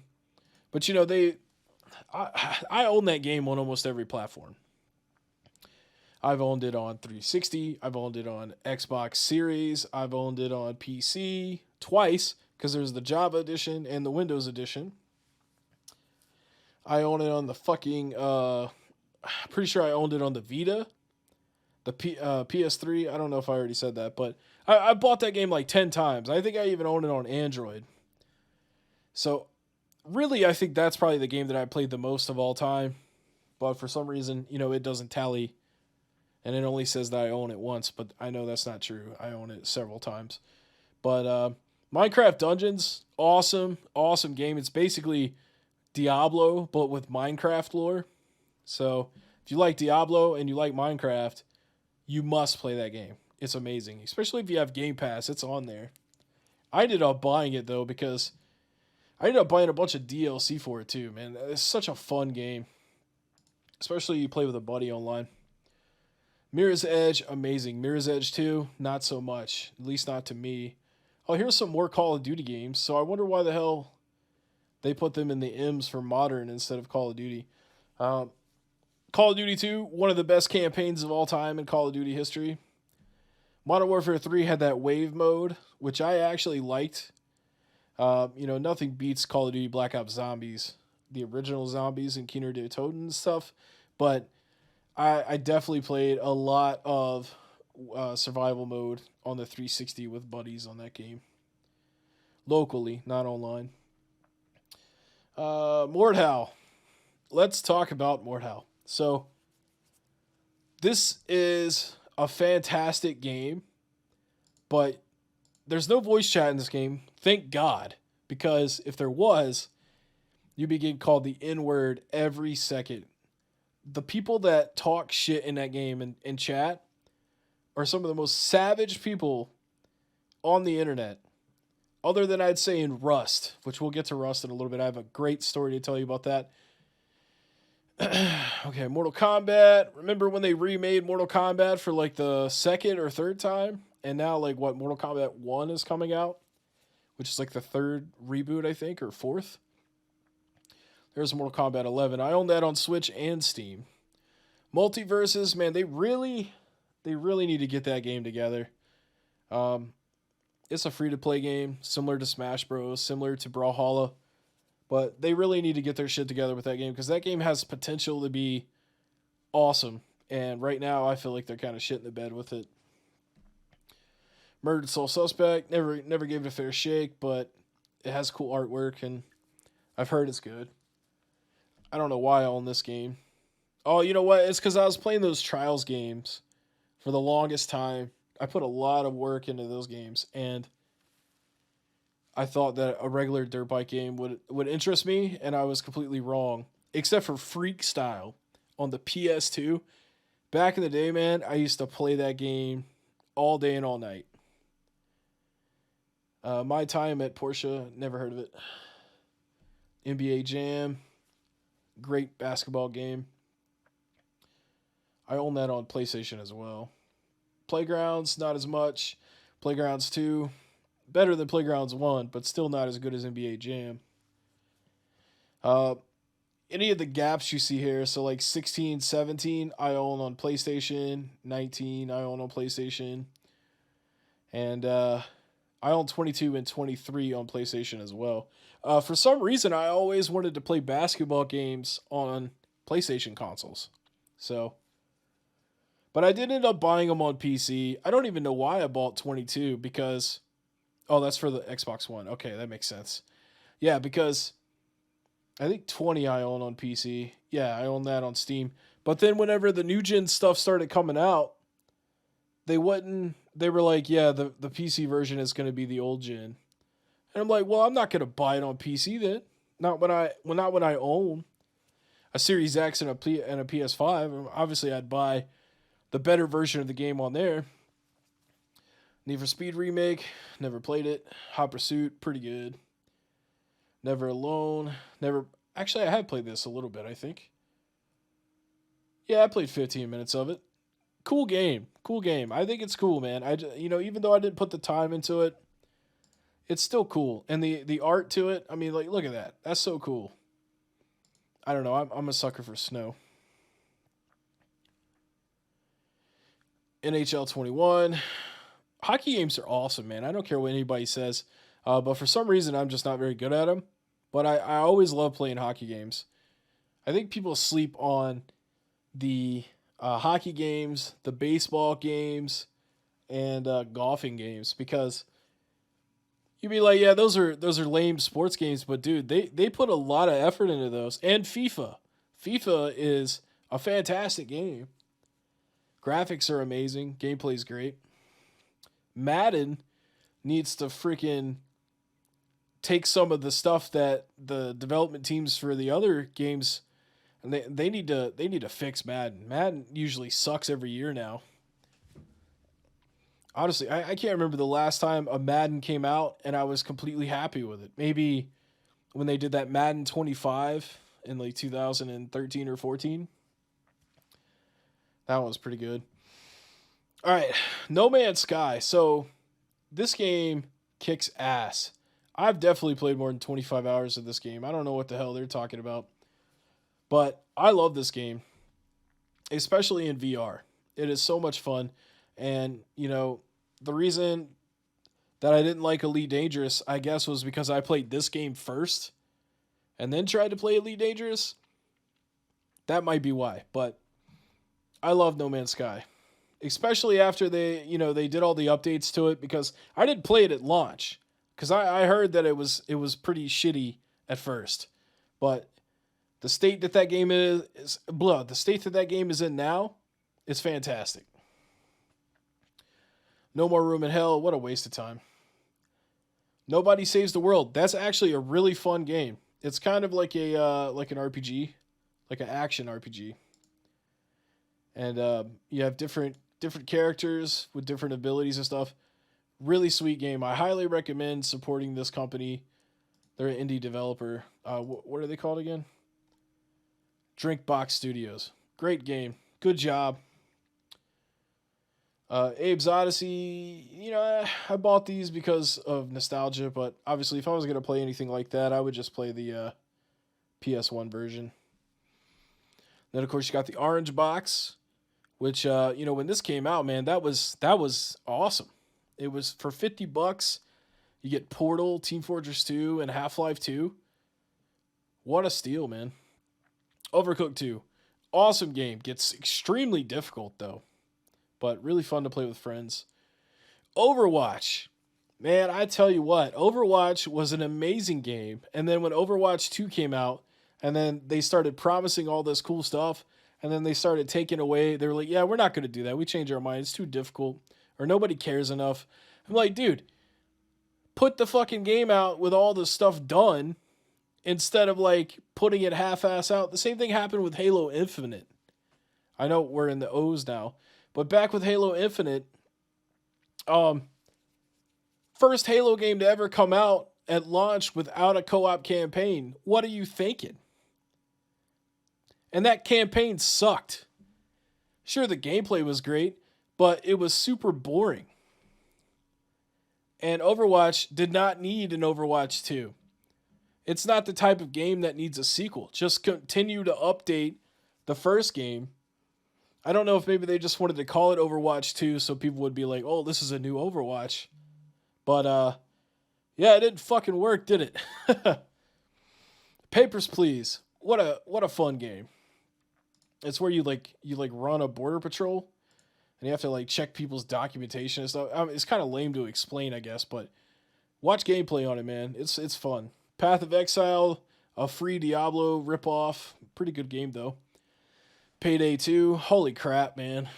but I own that game on almost every platform. I've owned it on 360. I've owned it on Xbox Series. I've owned it on PC twice because there's the Java edition and the Windows edition. I own it on the fucking, pretty sure I owned it on the Vita, the PS3. I don't know if I already said that, but I bought that game like 10 times. I think I even own it on Android. So really, I think that's probably the game that I played the most of all time. But for some reason, it doesn't tally. And it only says that I own it once, but I know that's not true. I own it several times. But Minecraft Dungeons, awesome game. It's basically Diablo, but with Minecraft lore. So if you like Diablo and you like Minecraft, you must play that game. It's amazing, especially if you have Game Pass. It's on there. I ended up buying it, though, because I ended up buying a bunch of DLC for it, too, man. It's such a fun game, especially you play with a buddy online. Mirror's Edge, amazing. Mirror's Edge 2, not so much. At least not to me. Oh, here's some more Call of Duty games. So I wonder why the hell they put them in the M's for modern instead of Call of Duty. Call of Duty 2, one of the best campaigns of all time in Call of Duty history. Modern Warfare 3 had that wave mode, which I actually liked. Nothing beats Call of Duty Black Ops Zombies, the original Zombies and Keener de Toten and stuff. But I definitely played a lot of survival mode on the 360 with buddies on that game. Locally, not online. Mordhau. Let's talk about Mordhau. So, this is a fantastic game, but there's no voice chat in this game. Thank God. Because if there was, you'd be getting called the N-word every second. The people that talk shit in that game and chat are some of the most savage people on the internet. Other than I'd say in Rust, which we'll get to Rust in a little bit. I have a great story to tell you about that. Okay, Mortal Kombat. Remember when they remade Mortal Kombat for like the second or third time? And now Mortal Kombat 1 is coming out, which is like the third reboot, I think, or fourth. There's Mortal Kombat 11. I own that on Switch and Steam. Multiverses, man, they really need to get that game together. It's a free-to-play game, similar to Smash Bros., similar to Brawlhalla, but they really need to get their shit together with that game because that game has potential to be awesome, and right now I feel like they're kind of shit in the bed with it. Murdered Soul Suspect, never gave it a fair shake, but it has cool artwork, and I've heard it's good. I don't know why I own this game. Oh, you know what? It's because I was playing those Trials games for the longest time. I put a lot of work into those games, and I thought that a regular dirt bike game would interest me, and I was completely wrong. Except for Freak Style on the PS2. Back in the day, man, I used to play that game all day and all night. My Time at Porsche, never heard of it. NBA Jam, great basketball game. I own that on PlayStation as well. Playgrounds, not as much. Playgrounds 2, better than Playgrounds 1, but still not as good as NBA Jam. any of the gaps you see here, so like 16, 17, I own on PlayStation, 19, I own on PlayStation, and I own 22 and 23 on PlayStation as well. For some reason, I always wanted to play basketball games on PlayStation consoles. So, but I did end up buying them on PC. I don't even know why I bought 22 because, oh, that's for the Xbox One. Okay, that makes sense. Yeah, because I think 20 I own on PC. Yeah, I own that on Steam. But then whenever the new gen stuff started coming out, they were like, yeah, the PC version is going to be the old gen. And I'm like, well, I'm not going to buy it on PC then. Not when I own a Series X and a PS5. Obviously, I'd buy the better version of the game on there. Need for Speed Remake, never played it. Hot Pursuit, pretty good. Never Alone, never. Actually, I have played this a little bit, I think. Yeah, I played 15 minutes of it. Cool game, cool game. I think it's cool, man. Even though I didn't put the time into it, it's still cool. And the art to it, I mean, like, look at that. That's so cool. I don't know. I'm a sucker for snow. NHL 21. Hockey games are awesome, man. I don't care what anybody says. But for some reason, I'm just not very good at them. But I always love playing hockey games. I think people sleep on the hockey games, the baseball games, and golfing games because you'd be like, yeah, those are lame sports games, but dude, they put a lot of effort into those. And FIFA. FIFA is a fantastic game. Graphics are amazing. Gameplay's great. Madden needs to freaking take some of the stuff that the development teams for the other games and they need to fix Madden. Madden usually sucks every year now. Honestly, I can't remember the last time a Madden came out and I was completely happy with it. Maybe when they did that Madden 25 in like 2013 or 14. That one was pretty good. All right, No Man's Sky. So this game kicks ass. I've definitely played more than 25 hours of this game. I don't know what the hell they're talking about. But I love this game, especially in VR. It is so much fun. And, the reason that I didn't like Elite Dangerous, I guess, was because I played this game first and then tried to play Elite Dangerous. That might be why. But I love No Man's Sky. Especially after they did all the updates to it because I didn't play it at launch. Because I heard that it was pretty shitty at first. But the state that game the state that game is in now is fantastic. No More Room in Hell, what a waste of time. Nobody Saves the World. That's actually a really fun game. It's kind of like an RPG, like an action RPG. And you have different characters with different abilities and stuff. Really sweet game. I highly recommend supporting this company. They're an indie developer. What are they called again? Drinkbox Studios. Great game. Good job. Abe's Odyssey, I bought these because of nostalgia, but obviously if I was going to play anything like that, I would just play the PS1 version. Then, of course, you got the Orange Box, which, when this came out, man, that was awesome. It was for $50. You get Portal, Team Fortress 2, and Half-Life 2. What a steal, man. Overcooked 2. Awesome game. Gets extremely difficult, though. But really fun to play with friends. Overwatch. Man, I tell you what. Overwatch was an amazing game. And then when Overwatch 2 came out, and then they started promising all this cool stuff, and then they started taking away. They were like, yeah, we're not going to do that. We changed our mind. It's too difficult. Or nobody cares enough. I'm like, dude, put the fucking game out with all the stuff done instead of like putting it half-ass out. The same thing happened with Halo Infinite. I know we're in the O's now. But back with Halo Infinite, first Halo game to ever come out at launch without a co-op campaign. What are you thinking? And that campaign sucked. Sure, the gameplay was great, but it was super boring. And Overwatch did not need an Overwatch 2. It's not the type of game that needs a sequel. Just continue to update the first game. I don't know if maybe they just wanted to call it Overwatch 2 so people would be like, "Oh, this is a new Overwatch." But yeah, it didn't fucking work, did it? Papers, Please. What a fun game. It's where you run a border patrol and you have to like check people's documentation and stuff. It's kind of lame to explain, I guess, but watch gameplay on it, man. It's fun. Path of Exile, a free Diablo ripoff. Pretty good game though. Payday 2. Holy crap, man.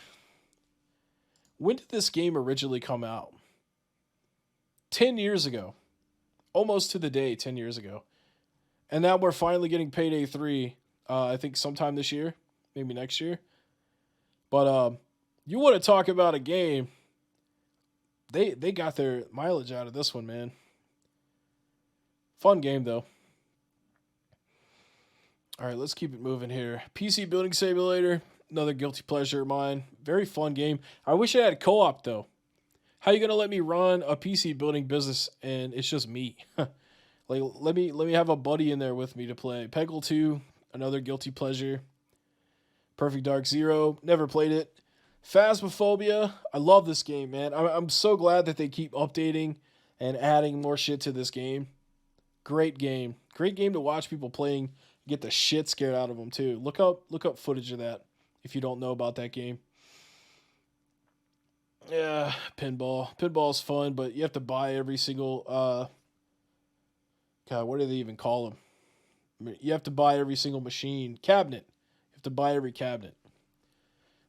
When did this game originally come out? 10 years ago. Almost to the day, 10 years ago. And now we're finally getting Payday 3, I think sometime this year, maybe next year. But you want to talk about a game, they got their mileage out of this one, man. Fun game, though. All right, let's keep it moving here. PC Building Simulator, another guilty pleasure of mine. Very fun game. I wish I had co-op, though. How you going to let me run a PC building business and it's just me? Like, let me have a buddy in there with me to play. Peggle 2, another guilty pleasure. Perfect Dark Zero, never played it. Phasmophobia, I love this game, man. I'm so glad that they keep updating and adding more shit to this game. Great game. Great game to watch people playing. Get the shit scared out of them, too. Look up footage of that if you don't know about that game. Yeah, pinball. Pinball's fun, but you have to buy every single... God, what do they even call them? You have to buy every single machine. Cabinet. You have to buy every cabinet.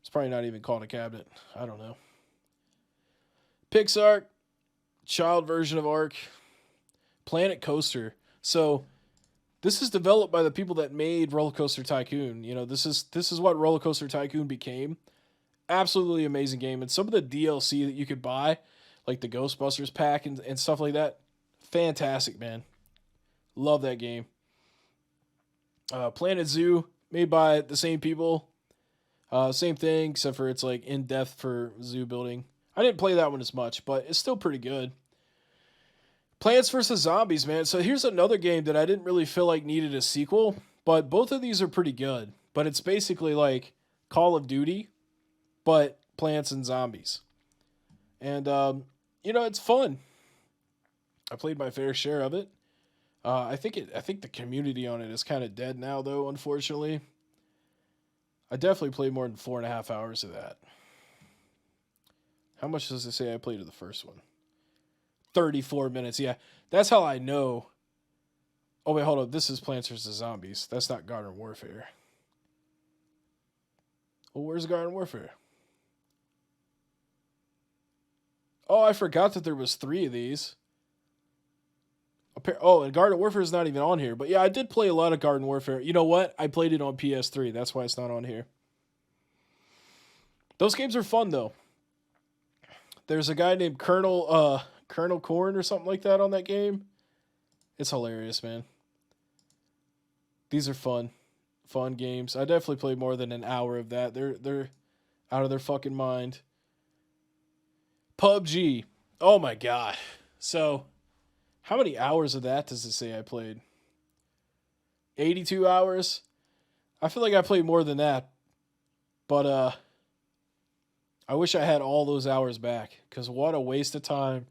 It's probably not even called a cabinet. I don't know. PixARK. Child version of Ark. Planet Coaster. So, this is developed by the people that made Roller Coaster Tycoon. You know, this is what Roller Coaster Tycoon became. Absolutely amazing game. And some of the DLC that you could buy, like the Ghostbusters pack and stuff like that, fantastic, man. Love that game. Planet Zoo, made by the same people. Same thing, except for it's like in depth for zoo building. I didn't play that one as much, but it's still pretty good. Plants vs. Zombies, man. So here's another game that I didn't really feel like needed a sequel, but both of these are pretty good. But it's basically like Call of Duty, but plants and zombies. And, it's fun. I played my fair share of it. I think the community on it is kind of dead now, though, unfortunately. I definitely played more than 4.5 hours of that. How much does it say I played of the first one? 34 minutes. Yeah, that's how I know. Oh, wait, hold on. This is Plants vs. Zombies. That's not Garden Warfare. Well, where's Garden Warfare? Oh, I forgot that there was 3 of these. Oh, and Garden Warfare is not even on here. But yeah, I did play a lot of Garden Warfare. You know what? I played it on PS3. That's why it's not on here. Those games are fun, though. There's a guy named Colonel Corn or something like that on that game. It's hilarious, man. These are fun. Fun games. I definitely played more than an hour of that. They're out of their fucking mind. PUBG. Oh my god. So, how many hours of that does it say I played? 82 hours? I feel like I played more than that. But, I wish I had all those hours back. Because what a waste of time.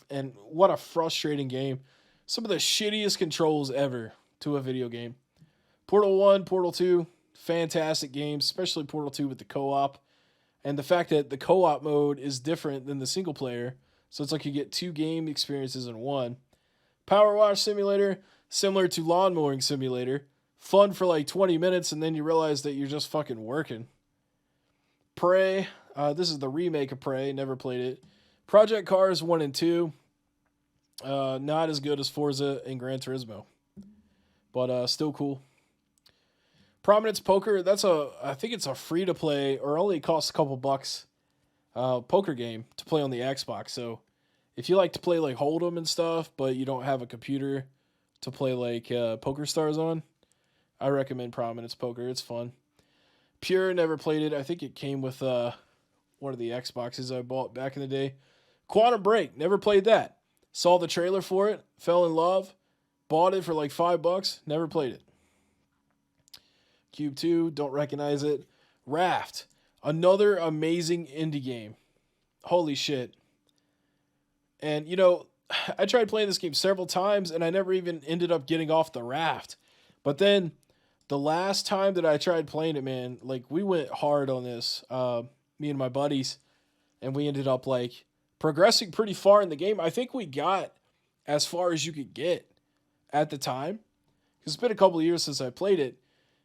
And what a frustrating game. Some of the shittiest controls ever to a video game. Portal 1, Portal 2, fantastic games. Especially Portal 2 with the co-op. And the fact that the co-op mode is different than the single player. So it's like you get 2 game experiences in one. Power Wash Simulator, similar to Lawn Mowing Simulator. Fun for like 20 minutes and then you realize that you're just fucking working. Prey, this is the remake of Prey, never played it. Project Cars 1 and 2, not as good as Forza and Gran Turismo. But still cool. Prominence Poker, I think it's a free-to-play, or only costs a couple bucks, poker game to play on the Xbox. So if you like to play like Hold'em and stuff, but you don't have a computer to play like Poker Stars on, I recommend Prominence Poker. It's fun. Pure, never played it. I think it came with one of the Xboxes I bought back in the day. Quantum Break, never played that. Saw the trailer for it, fell in love. Bought it for like $5. Never played it. Cube 2, don't recognize it. Raft, another amazing indie game. Holy shit. And, I tried playing this game several times and I never even ended up getting off the raft. But then the last time that I tried playing it, man, like we went hard on this, me and my buddies, and we ended up like progressing pretty far in the game. I think we got as far as you could get at the time. It's been a couple of years since I played it.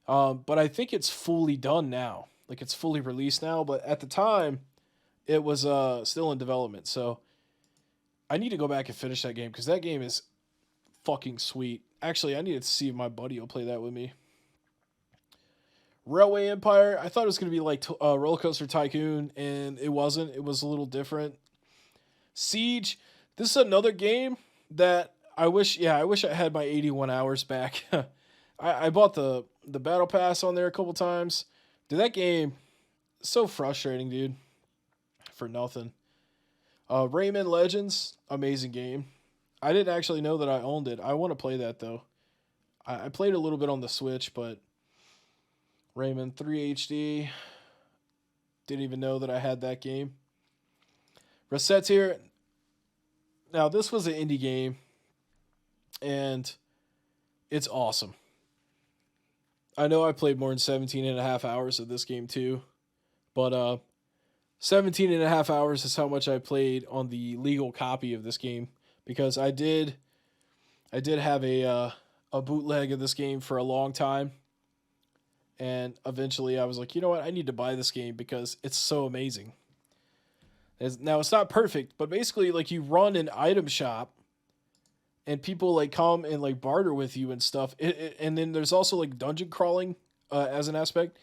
But I think it's fully done now. Like it's fully released now. But at the time, it was still in development. So I need to go back and finish that game because that game is fucking sweet. Actually, I need to see if my buddy will play that with me. Railway Empire. I thought it was going to be like Roller Coaster Tycoon, and it wasn't. It was a little different. Siege. This is another game that I wish I had my 81 hours back. I bought the battle pass on there a couple times. Dude, that game, so frustrating, dude. For nothing. Rayman Legends, amazing game. I didn't actually know that I owned it. I want to play that, though. I played a little bit on the Switch, but Rayman 3 HD, didn't even know that I had that game. Recettear. Now, this was an indie game, and it's awesome. I know I played more than 17 and a half hours of this game too, but 17 and a half hours is how much I played on the legal copy of this game because I did have a bootleg of this game for a long time, and eventually I was like, you know what, I need to buy this game because it's so amazing. Now it's not perfect, but basically like you run an item shop and people like come and like barter with you and stuff. And then there's also like dungeon crawling as an aspect.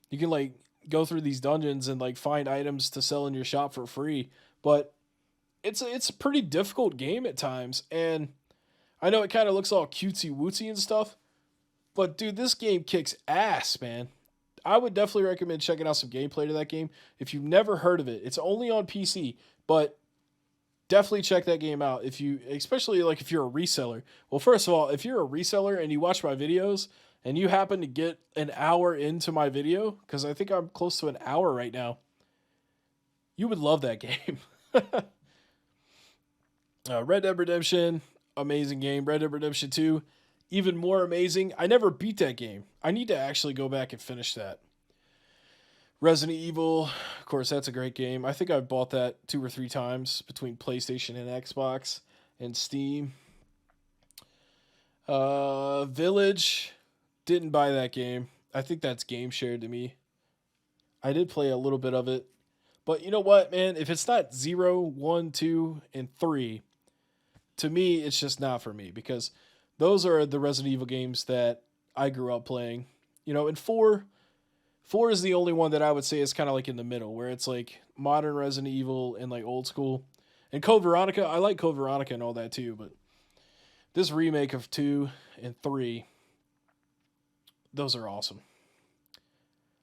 You can like go through these dungeons and like find items to sell in your shop for free. But it's a pretty difficult game at times. And I know it kind of looks all cutesy wootsy and stuff. But dude, this game kicks ass, man. I would definitely recommend checking out some gameplay to that game. If you've never heard of it, it's only on PC, but definitely check that game out especially like if you're a reseller. Well, first of all, if you're a reseller and you watch my videos and you happen to get an hour into my video, because I think I'm close to an hour right now, you would love that game. Red Dead Redemption, amazing game. Red Dead Redemption 2, even more amazing. I never beat that game. I need to actually go back and finish that. Resident Evil, of course, that's a great game. I think I've bought that 2 or 3 times between PlayStation and Xbox and Steam. Village, didn't buy that game. I think that's game shared to me. I did play a little bit of it. But you know what, man? If it's not 0, 1, 2, and 3, to me, it's just not for me. Because those are the Resident Evil games that I grew up playing. And 4 is the only one that I would say is kind of like in the middle, where it's like modern Resident Evil and like old school. And Code Veronica, I like Code Veronica and all that too, but this remake of 2 and 3, those are awesome.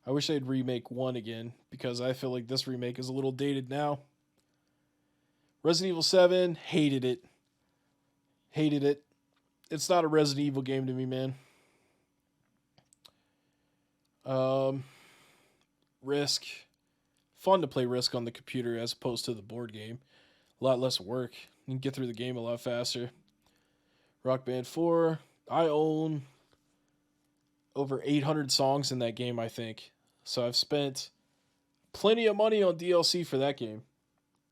I wish they'd remake 1 again, because I feel like this remake is a little dated now. Resident Evil 7, hated it. Hated it. It's not a Resident Evil game to me, man. Risk. Fun to play Risk on the computer as opposed to the board game. A lot less work. You can get through the game a lot faster. Rock Band 4. I own over 800 songs in that game, I think. So I've spent plenty of money on DLC for that game.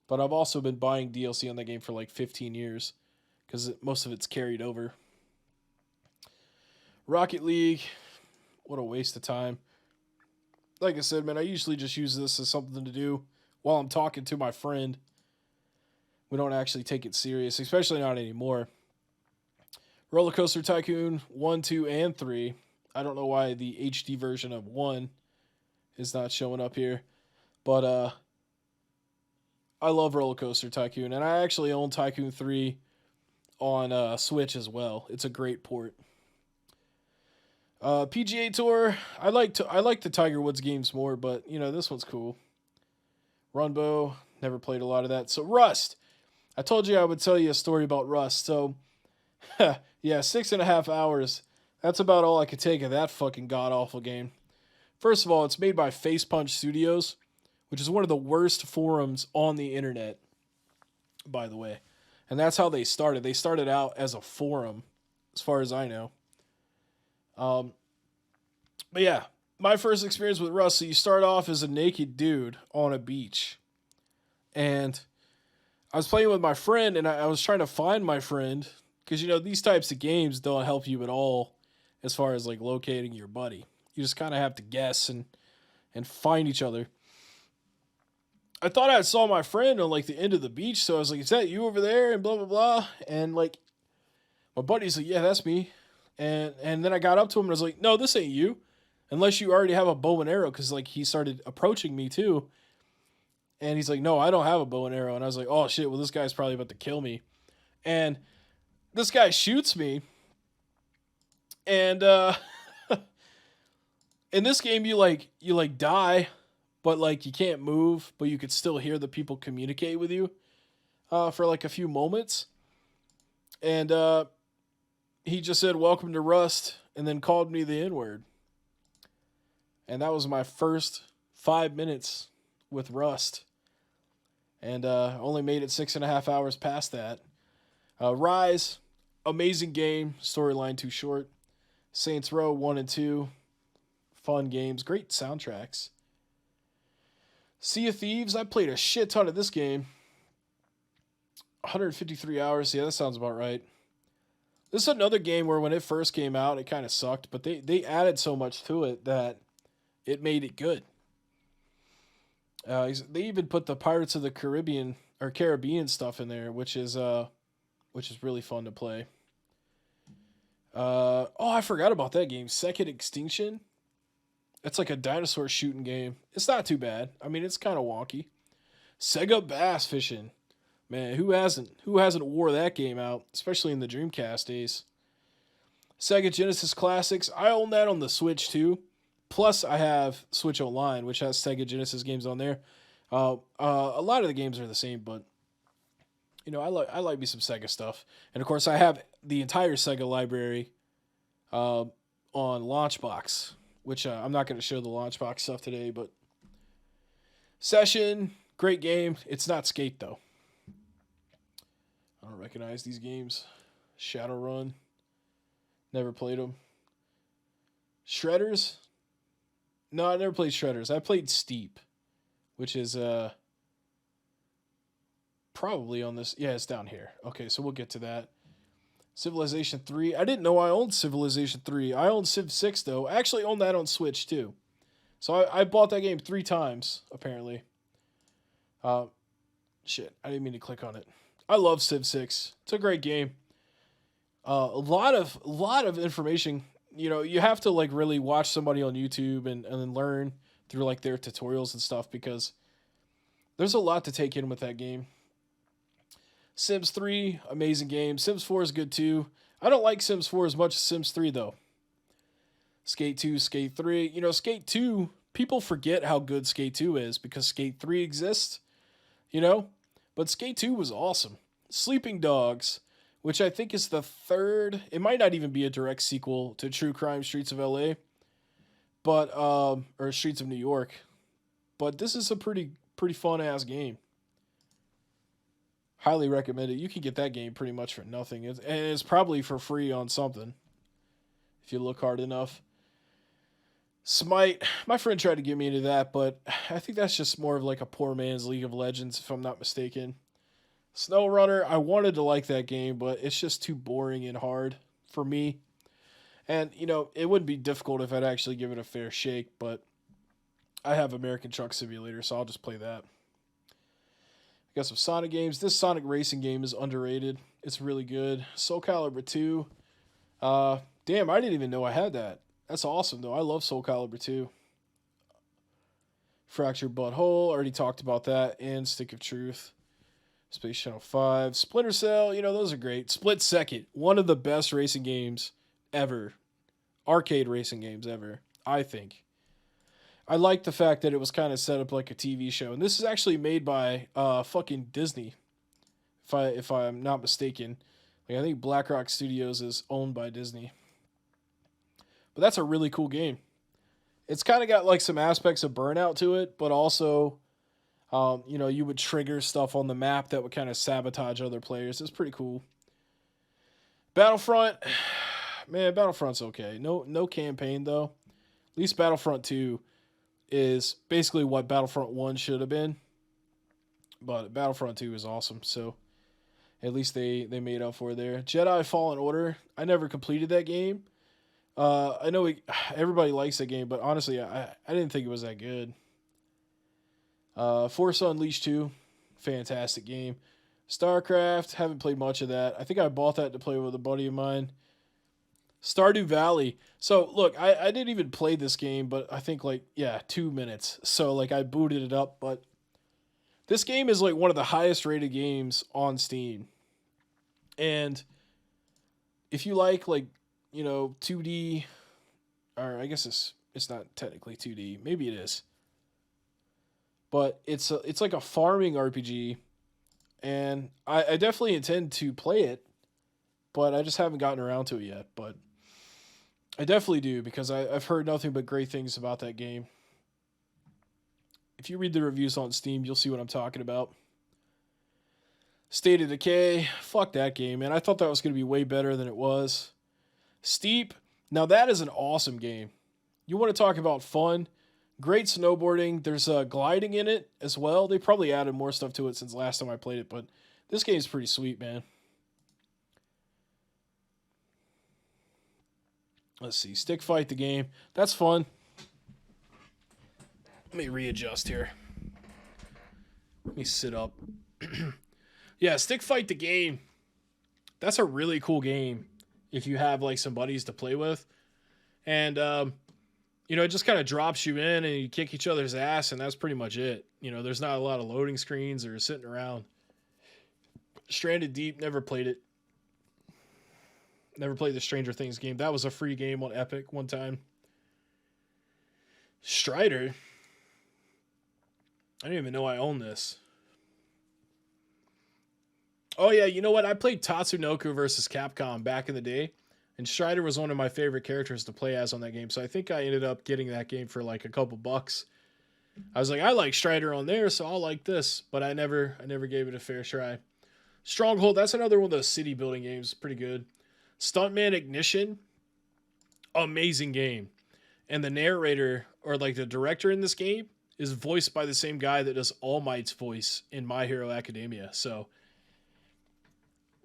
But I've also been buying DLC on that game for like 15 years. Because most of it's carried over. Rocket League. What a waste of time. Like I said, man, I usually just use this as something to do while I'm talking to my friend. We don't actually take it serious, especially not anymore. Roller Coaster Tycoon 1, 2, and 3. I don't know why the HD version of 1 is not showing up here. But I love Roller Coaster Tycoon, and I actually own Tycoon 3 on Switch as well. It's a great port. PGA Tour, I like the Tiger Woods games more, but this one's cool. Runbow, never played a lot of that. So Rust, I told you I would tell you a story about Rust. So Yeah, 6.5 hours. That's about all I could take of that fucking god awful game. First of all, it's made by Face Punch Studios, which is one of the worst forums on the internet, by the way. And that's how they started. They started out as a forum, as far as I know. Um, but yeah, my first experience with Rust. So you start off as a naked dude on a beach, and I was playing with my friend, and I was trying to find my friend because these types of games don't help you at all as far as like locating your buddy. You just kind of have to guess and find each other. I thought I saw my friend on like the end of the beach, so I was like, "Is that you over there?" And blah blah blah. And like my buddy's like, "Yeah, that's me." And then I got up to him and I was like, "No, this ain't you, unless you already have a bow and arrow." Because like he started approaching me too, and he's like, "No, I don't have a bow and arrow." And I was like, "Oh shit! Well, this guy's probably about to kill me." And this guy shoots me, and in this game you die, but like you can't move, but you could still hear the people communicate with you for like a few moments. And he just said, "Welcome to Rust," and then called me the N-word. And that was my first 5 minutes with Rust. And only made it 6.5 hours past that. Rise, amazing game, storyline too short. Saints Row 1 and 2, fun games, great soundtracks. Sea of Thieves, I played a shit ton of this game. 153 hours, yeah, that sounds about right. This is another game where when it first came out, it kind of sucked, but they added so much to it that it made it good. They even put the Pirates of the Caribbean stuff in there, which is really fun to play. I forgot about that game. Second Extinction. It's like a dinosaur shooting game. It's not too bad. I mean, it's kind of wonky. Sega Bass Fishing. Man, who hasn't wore that game out, especially in the Dreamcast days? Sega Genesis Classics. I own that on the Switch too. Plus, I have Switch Online, which has Sega Genesis games on there. A lot of the games are the same, but I like me some Sega stuff. And of course, I have the entire Sega library on Launchbox, which I'm not going to show the Launchbox stuff today, but Session, great game. It's not Skate though. I don't recognize these games. Shadowrun, never played them. Shredders, no, I never played Shredders. I played Steep, which is probably on this. Yeah, it's down here. Okay, so we'll get to that. Civilization 3. I didn't know I owned Civilization 3. I own Civ 6, though. I actually own that on Switch, too. So I bought that game 3 times, apparently. Shit, I didn't mean to click on it. I love Civ 6. It's a great game. A lot of information. You have to like really watch somebody on YouTube and then learn through like their tutorials and stuff because there's a lot to take in with that game. Sims 3, amazing game. Sims 4 is good too. I don't like Sims 4 as much as Sims 3 though. Skate 2, Skate 3. Skate 2, people forget how good Skate 2 is because Skate 3 exists, But Skate 2 was awesome. Sleeping Dogs, which I think is the third. It might not even be a direct sequel to True Crime Streets of LA, but or Streets of New York. But this is a pretty fun ass game. Highly recommend it. You can get that game pretty much for nothing. And it's probably for free on something if you look hard enough. Smite, my friend tried to get me into that, but I think that's just more of like a poor man's League of Legends, if I'm not mistaken. SnowRunner, I wanted to like that game, but it's just too boring and hard for me. And, it wouldn't be difficult if I'd actually give it a fair shake, but I have American Truck Simulator, so I'll just play that. I got some Sonic games. This Sonic racing game is underrated. It's really good. Soul Calibur 2. Damn, I didn't even know I had that. That's awesome, though. I love Soul Calibur 2. Fractured Butthole. Already talked about that. And Stick of Truth. Space Channel 5. Splinter Cell. Those are great. Split Second. One of the best racing games ever. Arcade racing games ever, I think. I like the fact that it was kind of set up like a TV show. And this is actually made by fucking Disney. If I'm not mistaken. Like, I think BlackRock Studios is owned by Disney. But that's a really cool game. It's kind of got like some aspects of Burnout to it, but also, you would trigger stuff on the map that would kind of sabotage other players. It's pretty cool. Battlefront, man, Battlefront's okay. No campaign though. At least Battlefront 2 is basically what Battlefront 1 should have been. But Battlefront 2 is awesome, so at least they made up for it there. Jedi Fallen Order, I never completed that game. I know everybody likes that game, but honestly, I didn't think it was that good. Force Unleashed 2, fantastic game. StarCraft, haven't played much of that. I think I bought that to play with a buddy of mine. Stardew Valley. So, look, I didn't even play this game, but I think, 2 minutes. So, I booted it up, but this game is, one of the highest rated games on Steam. And if you like, 2D, or I guess it's not technically 2D. Maybe it is. But it's like a farming RPG, and I definitely intend to play it, but I just haven't gotten around to it yet. But I definitely do, because I've heard nothing but great things about that game. If you read the reviews on Steam, you'll see what I'm talking about. State of Decay, fuck that game, man. I thought that was going to be way better than it was. Steep, now that is an awesome game. You want to talk about fun, great snowboarding. There's gliding in it as well. They probably added more stuff to it since last time I played it, but this game's pretty sweet, man. Let's see, Stick Fight the game. That's fun. Let me readjust here. Let me sit up. Yeah, Stick Fight the game. That's a really cool game if you have some buddies to play with. And it just kind of drops you in and you kick each other's ass, and that's pretty much it. There's not a lot of loading screens or sitting around. Stranded Deep, never played it. Never played the Stranger Things game. That was a free game on Epic one time. Strider. I didn't even know I owned this. Oh yeah, you know what? I played Tatsunoko versus Capcom back in the day, and Strider was one of my favorite characters to play as on that game. So I think I ended up getting that game for a couple bucks. I was like, I like Strider on there, so I'll like this. But I never gave it a fair try. Stronghold, that's another one of those city building games. Pretty good. Stuntman Ignition, amazing game. And the narrator, or the director in this game, is voiced by the same guy that does All Might's voice in My Hero Academia. So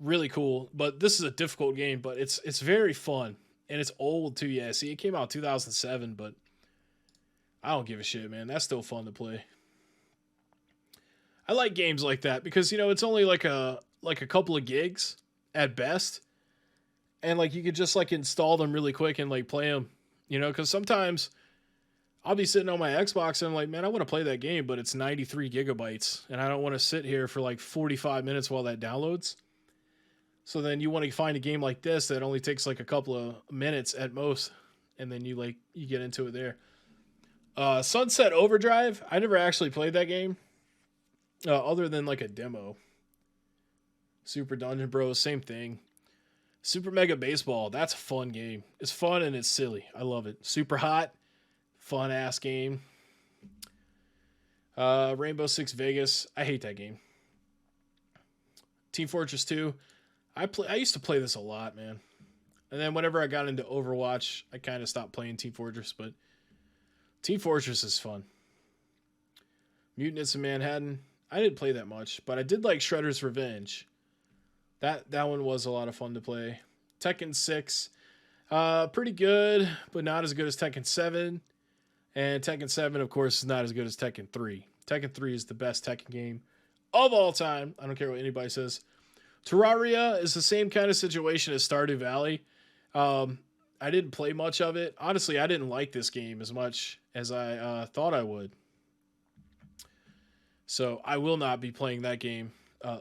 really cool. But this is a difficult game, but it's very fun. And it's old too. Yeah, see, it came out in 2007, but I don't give a shit, man. That's still fun to play. I like games like that because, it's only a couple of gigs at best. And you could just install them really quick and play them, because sometimes I'll be sitting on my Xbox and I'm like, man, I want to play that game, but it's 93 gigabytes and I don't want to sit here for 45 minutes while that downloads. So then you want to find a game like this that only takes a couple of minutes at most, and then you get into it there. Sunset Overdrive, I never actually played that game, other than a demo. Super Dungeon Bros, same thing. Super Mega Baseball, that's a fun game. It's fun and it's silly. I love it. Super Hot, fun ass game. Rainbow Six Vegas, I hate that game. Team Fortress 2, I used to play this a lot, man. And then whenever I got into Overwatch, I kind of stopped playing Team Fortress, but Team Fortress is fun. Mutants in Manhattan, I didn't play that much, but I did like Shredder's Revenge. That one was a lot of fun to play. Tekken 6, pretty good, but not as good as Tekken 7. And Tekken 7, of course, is not as good as Tekken 3. Tekken 3 is the best Tekken game of all time. I don't care what anybody says. Terraria is the same kind of situation as Stardew Valley. I didn't play much of it. Honestly, I didn't like this game as much as I thought I would. So I will not be playing that game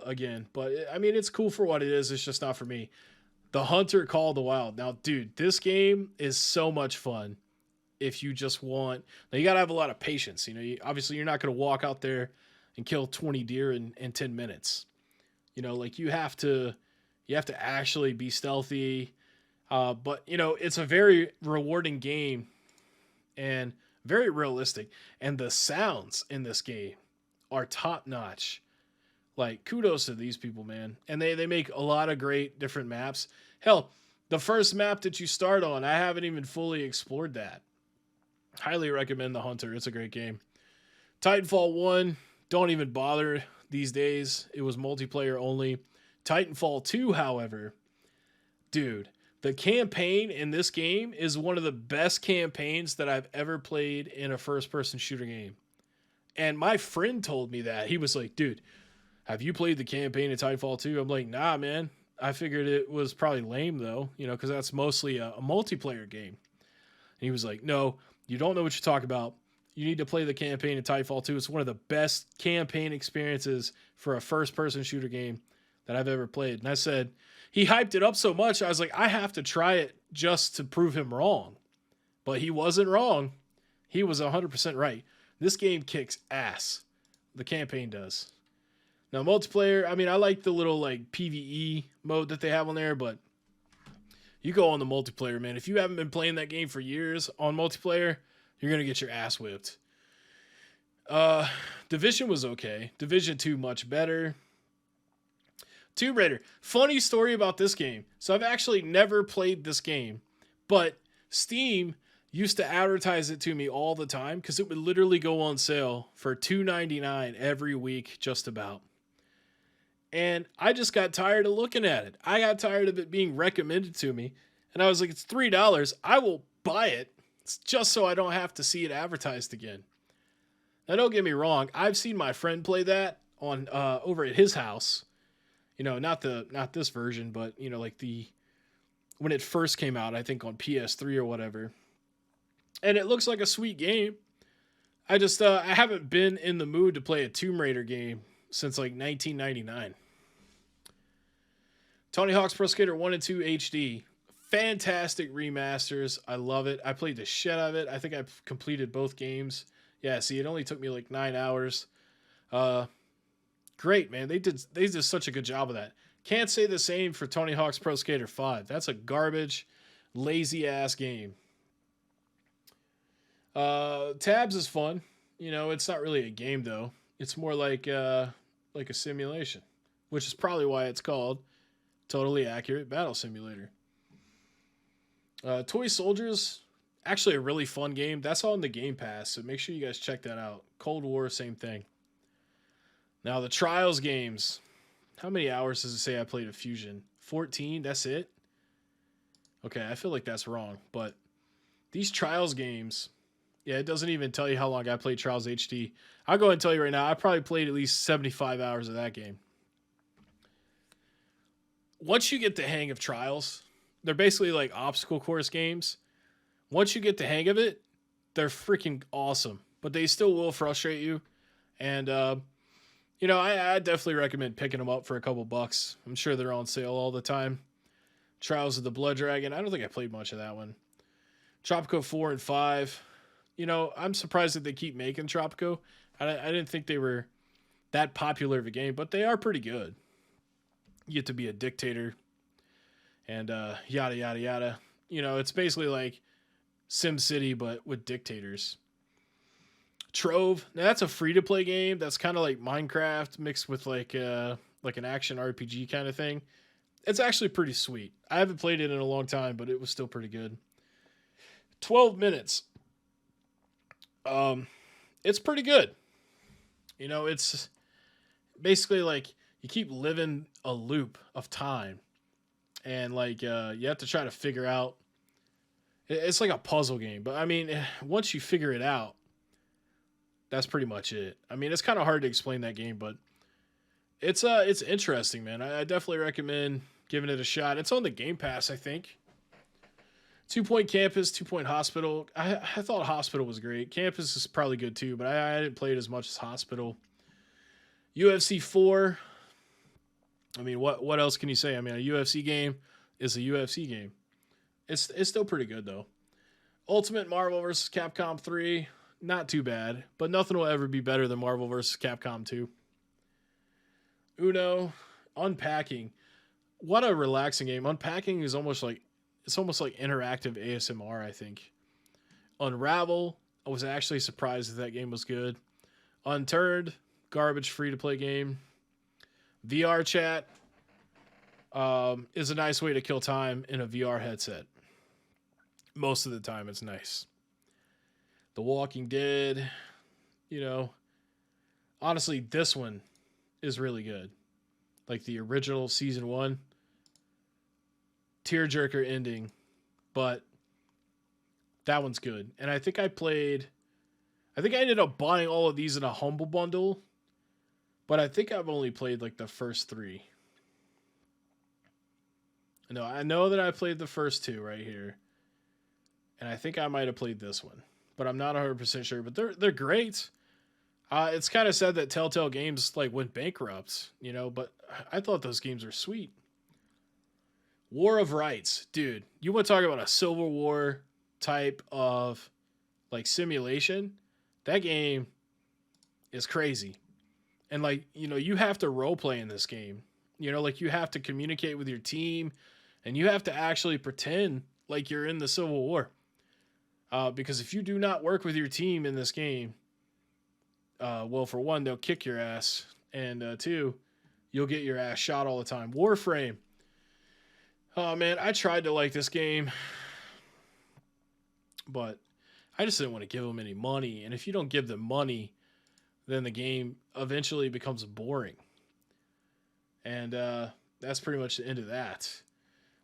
again. But, I mean, it's cool for what it is. It's just not for me. The Hunter Call of the Wild. Now, dude, this game is so much fun if you just want... Now, you got to have a lot of patience. Obviously, you're not going to walk out there and kill 20 deer in 10 minutes. You have to You have to actually be stealthy. But you know, it's a very rewarding game and very realistic. And the sounds in this game are top notch. Like kudos to these people, man. And they make a lot of great different maps. Hell, the first map that you start on, I haven't even fully explored that. Highly recommend The Hunter. It's a great game. Titanfall 1, don't even bother these days. It was multiplayer only. Titanfall 2, however, dude, the campaign in this game is one of the best campaigns that I've ever played in a first-person shooter game. And my friend told me that. He was like, dude, have you played the campaign in Titanfall 2? I'm like, nah, man. I figured it was probably lame, though, you know, because that's mostly a multiplayer game. And he was like, no, you don't know what you're talking about. You need to play the campaign in Titanfall 2. It's one of the best campaign experiences for a first-person shooter game that I've ever played. And I said, he hyped it up so much, I was like, I have to try it just to prove him wrong. But he wasn't wrong. He was 100% right. This game kicks ass. The campaign does. Now, multiplayer, I mean, I like the little, like, PvE mode that they have on there, but you go on the multiplayer, man. If you haven't been playing that game for years on multiplayer, you're going to get your ass whipped. Division was okay. Division 2 much better. Tomb Raider. Funny story about this game. So I've actually never played this game, but Steam used to advertise it to me all the time because it would literally go on sale for $2.99 every week, just about. And I just got tired of looking at it. I got tired of it being recommended to me. And I was like, it's $3. I will buy it. It's just so I don't have to see it advertised again. Now, don't get me wrong. I've seen my friend play that on over at his house. You know, not this version, but, you know, like when it first came out, I think on PS3 or whatever. And it looks like a sweet game. I just, I haven't been in the mood to play a Tomb Raider game since like 1999. Tony Hawk's Pro Skater 1 and 2 HD. Fantastic remasters. I love it. I played the shit out of it. I think I've completed both games. Yeah, see, it only took me like 9 hours. Great, man. They did such a good job of that. Can't say the same for Tony Hawk's Pro Skater 5. That's a garbage, lazy ass game. Tabs is fun. You know, it's not really a game though. It's more like a simulation, which is probably why it's called Totally Accurate Battle Simulator. Toy Soldiers, actually a really fun game. That's on the Game Pass, so make sure you guys check that out. Cold War, same thing. Now, the Trials games. How many hours does it say I played a Fusion? 14? That's it? Okay, I feel like that's wrong. But these Trials games, yeah, it doesn't even tell you how long I played Trials HD. I'll go ahead and tell you right now, I probably played at least 75 hours of that game. Once you get the hang of Trials, they're basically like obstacle course games. Once you get the hang of it, they're freaking awesome. But they still will frustrate you. And, you know, I definitely recommend picking them up for a couple bucks. I'm sure they're on sale all the time. Trials of the Blood Dragon. I don't think I played much of that one. Tropico 4 and 5. You know, I'm surprised that they keep making Tropico. I didn't think they were that popular of a game, but they are pretty good. You get to be a dictator and yada, yada, yada. You know, it's basically like Sim City, but with dictators. Trove, now that's a free-to-play game. That's kind of like Minecraft mixed with like an action RPG kind of thing. It's actually pretty sweet. I haven't played it in a long time, but it was still pretty good. 12 minutes. It's pretty good. You know, it's basically like you keep living a loop of time. And like you have to try to figure out. It's like a puzzle game. But I mean, once you figure it out, that's pretty much it. I mean, it's kind of hard to explain that game, but it's interesting, man. I definitely recommend giving it a shot. It's on the Game Pass, I think. 2 Point Campus, 2 Point Hospital. I thought Hospital was great. Campus is probably good too, but I didn't play it as much as Hospital. UFC 4. I mean, what else can you say? I mean, a UFC game is a UFC game. It's still pretty good though. Ultimate Marvel vs. Capcom 3. Not too bad, but nothing will ever be better than Marvel vs. Capcom 2. Uno, Unpacking. what a relaxing game. Unpacking is almost like it's almost like interactive ASMR, I think. Unravel, I was actually surprised that game was good. Unturned, garbage free to play game. VR chat is a nice way to kill time in a VR headset. Most of the time, it's nice. The Walking Dead, you know, honestly, this one is really good. Like the original season 1, tearjerker ending, but that one's good. And I think I ended up buying all of these in a humble bundle, but I think I've only played like the first 3. No, I know that I played the first 2 right here, and I think I might have played this one, but I'm not 100% sure. But they're great. It's kind of sad that Telltale Games like went bankrupt, but I thought those games were sweet. War of Rights, dude. You want to talk about a Civil War type of like simulation? That game is crazy. And like, you have to role play in this game. Like you have to communicate with your team and you have to actually pretend like you're in the Civil War. Because if you do not work with your team in this game, well, for one, they'll kick your ass. And 2, you'll get your ass shot all the time. Warframe. Oh, man, I tried to like this game, but I just didn't want to give them any money. And if you don't give them money, then the game eventually becomes boring. And that's pretty much the end of that.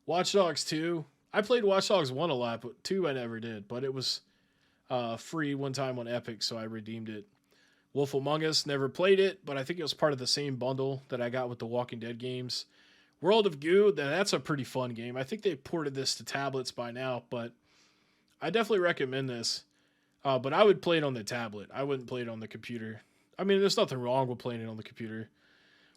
Watch Dogs 2. I played Watch Dogs 1 a lot, but 2 I never did. But it was free one time on Epic, so I redeemed it. Wolf Among Us, never played it, but I think it was part of the same bundle that I got with the Walking Dead games. World of Goo, that's a pretty fun game. I think they ported this to tablets by now, but I definitely recommend this. But I would play it on the tablet. I wouldn't play it on the computer. I mean, there's nothing wrong with playing it on the computer.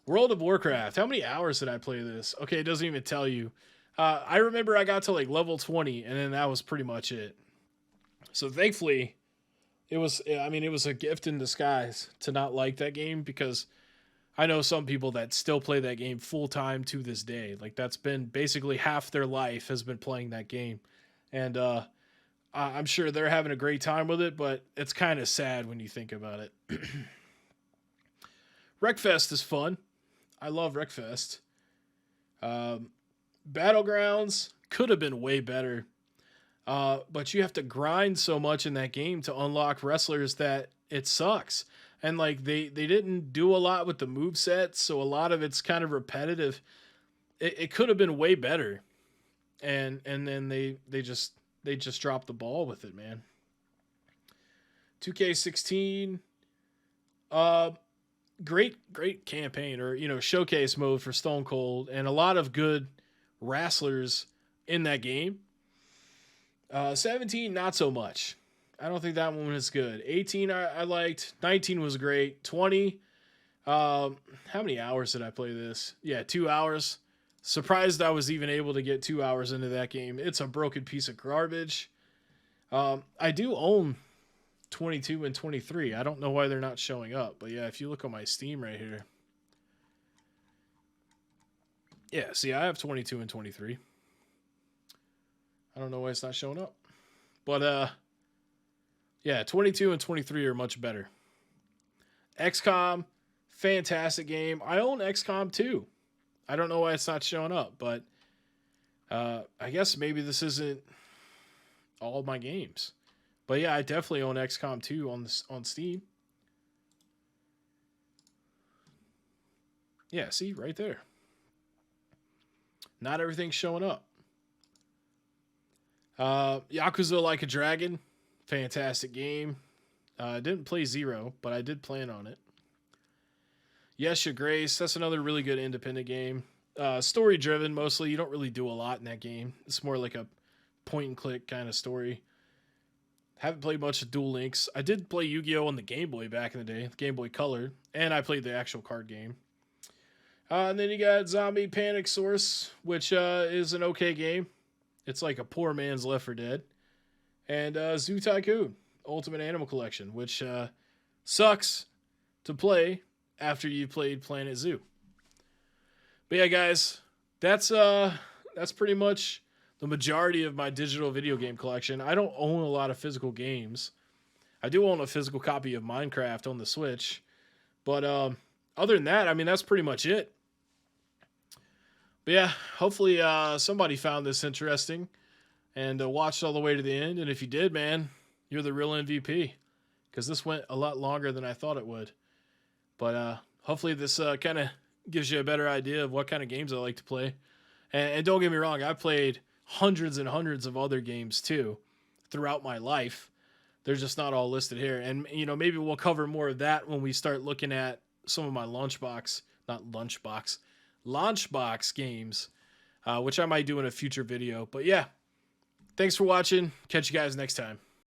World of Warcraft. How many hours did I play this? Okay, it doesn't even tell you. I remember I got to like level 20, and then that was pretty much it. So thankfully, it was a gift in disguise to not like that game, because I know some people that still play that game full time to this day. Like that's been basically half their life has been playing that game. And I'm sure they're having a great time with it, but it's kind of sad when you think about it. Wreckfest is fun. I love Wreckfest. Battlegrounds could have been way better. But you have to grind so much in that game to unlock wrestlers that it sucks. And like they didn't do a lot with the moveset, so a lot of it's kind of repetitive. It could have been way better. And then they just dropped the ball with it, man. 2K16, great campaign, or showcase mode for Stone Cold, and a lot of good wrestlers in that game. 17, not so much. I don't think that one was good. 18, I liked. 19 was great. 20, how many hours did I play this? Yeah, 2 hours. Surprised I was even able to get 2 hours into that game. It's a broken piece of garbage. I do own 22 and 23. I don't know why they're not showing up. But yeah, if you look on my Steam right here. Yeah, see, I have 22 and 23. I don't know why it's not showing up. But, yeah, 22 and 23 are much better. XCOM, fantastic game. I own XCOM 2. I don't know why it's not showing up, but I guess maybe this isn't all of my games. But yeah, I definitely own XCOM 2 on Steam. Yeah, see, right there. Not everything's showing up. Yakuza Like a Dragon, fantastic game. I didn't play 0, but I did plan on it. Yes, Your Grace, that's another really good independent game. Story driven mostly. You don't really do a lot in that game. It's more like a point and click kind of story. Haven't played much of Duel Links. I did play Yu-Gi-Oh! On the Game Boy back in the day, Game Boy Color, and I played the actual card game. And then you got Zombie Panic Source, which is an okay game. It's like a poor man's Left 4 Dead. And Zoo Tycoon, Ultimate Animal Collection, which sucks to play after you've played Planet Zoo. But yeah, guys, that's pretty much the majority of my digital video game collection. I don't own a lot of physical games. I do own a physical copy of Minecraft on the Switch, but other than that, I mean, that's pretty much it. But yeah, hopefully somebody found this interesting and watched all the way to the end. And if you did, man, you're the real MVP, because this went a lot longer than I thought it would. But hopefully this kind of gives you a better idea of what kind of games I like to play. And don't get me wrong, I've played hundreds and hundreds of other games too throughout my life. They're just not all listed here. And, you know, maybe we'll cover more of that when we start looking at some of my launchbox games, which I might do in a future video. But yeah, thanks for watching. Catch you guys next time.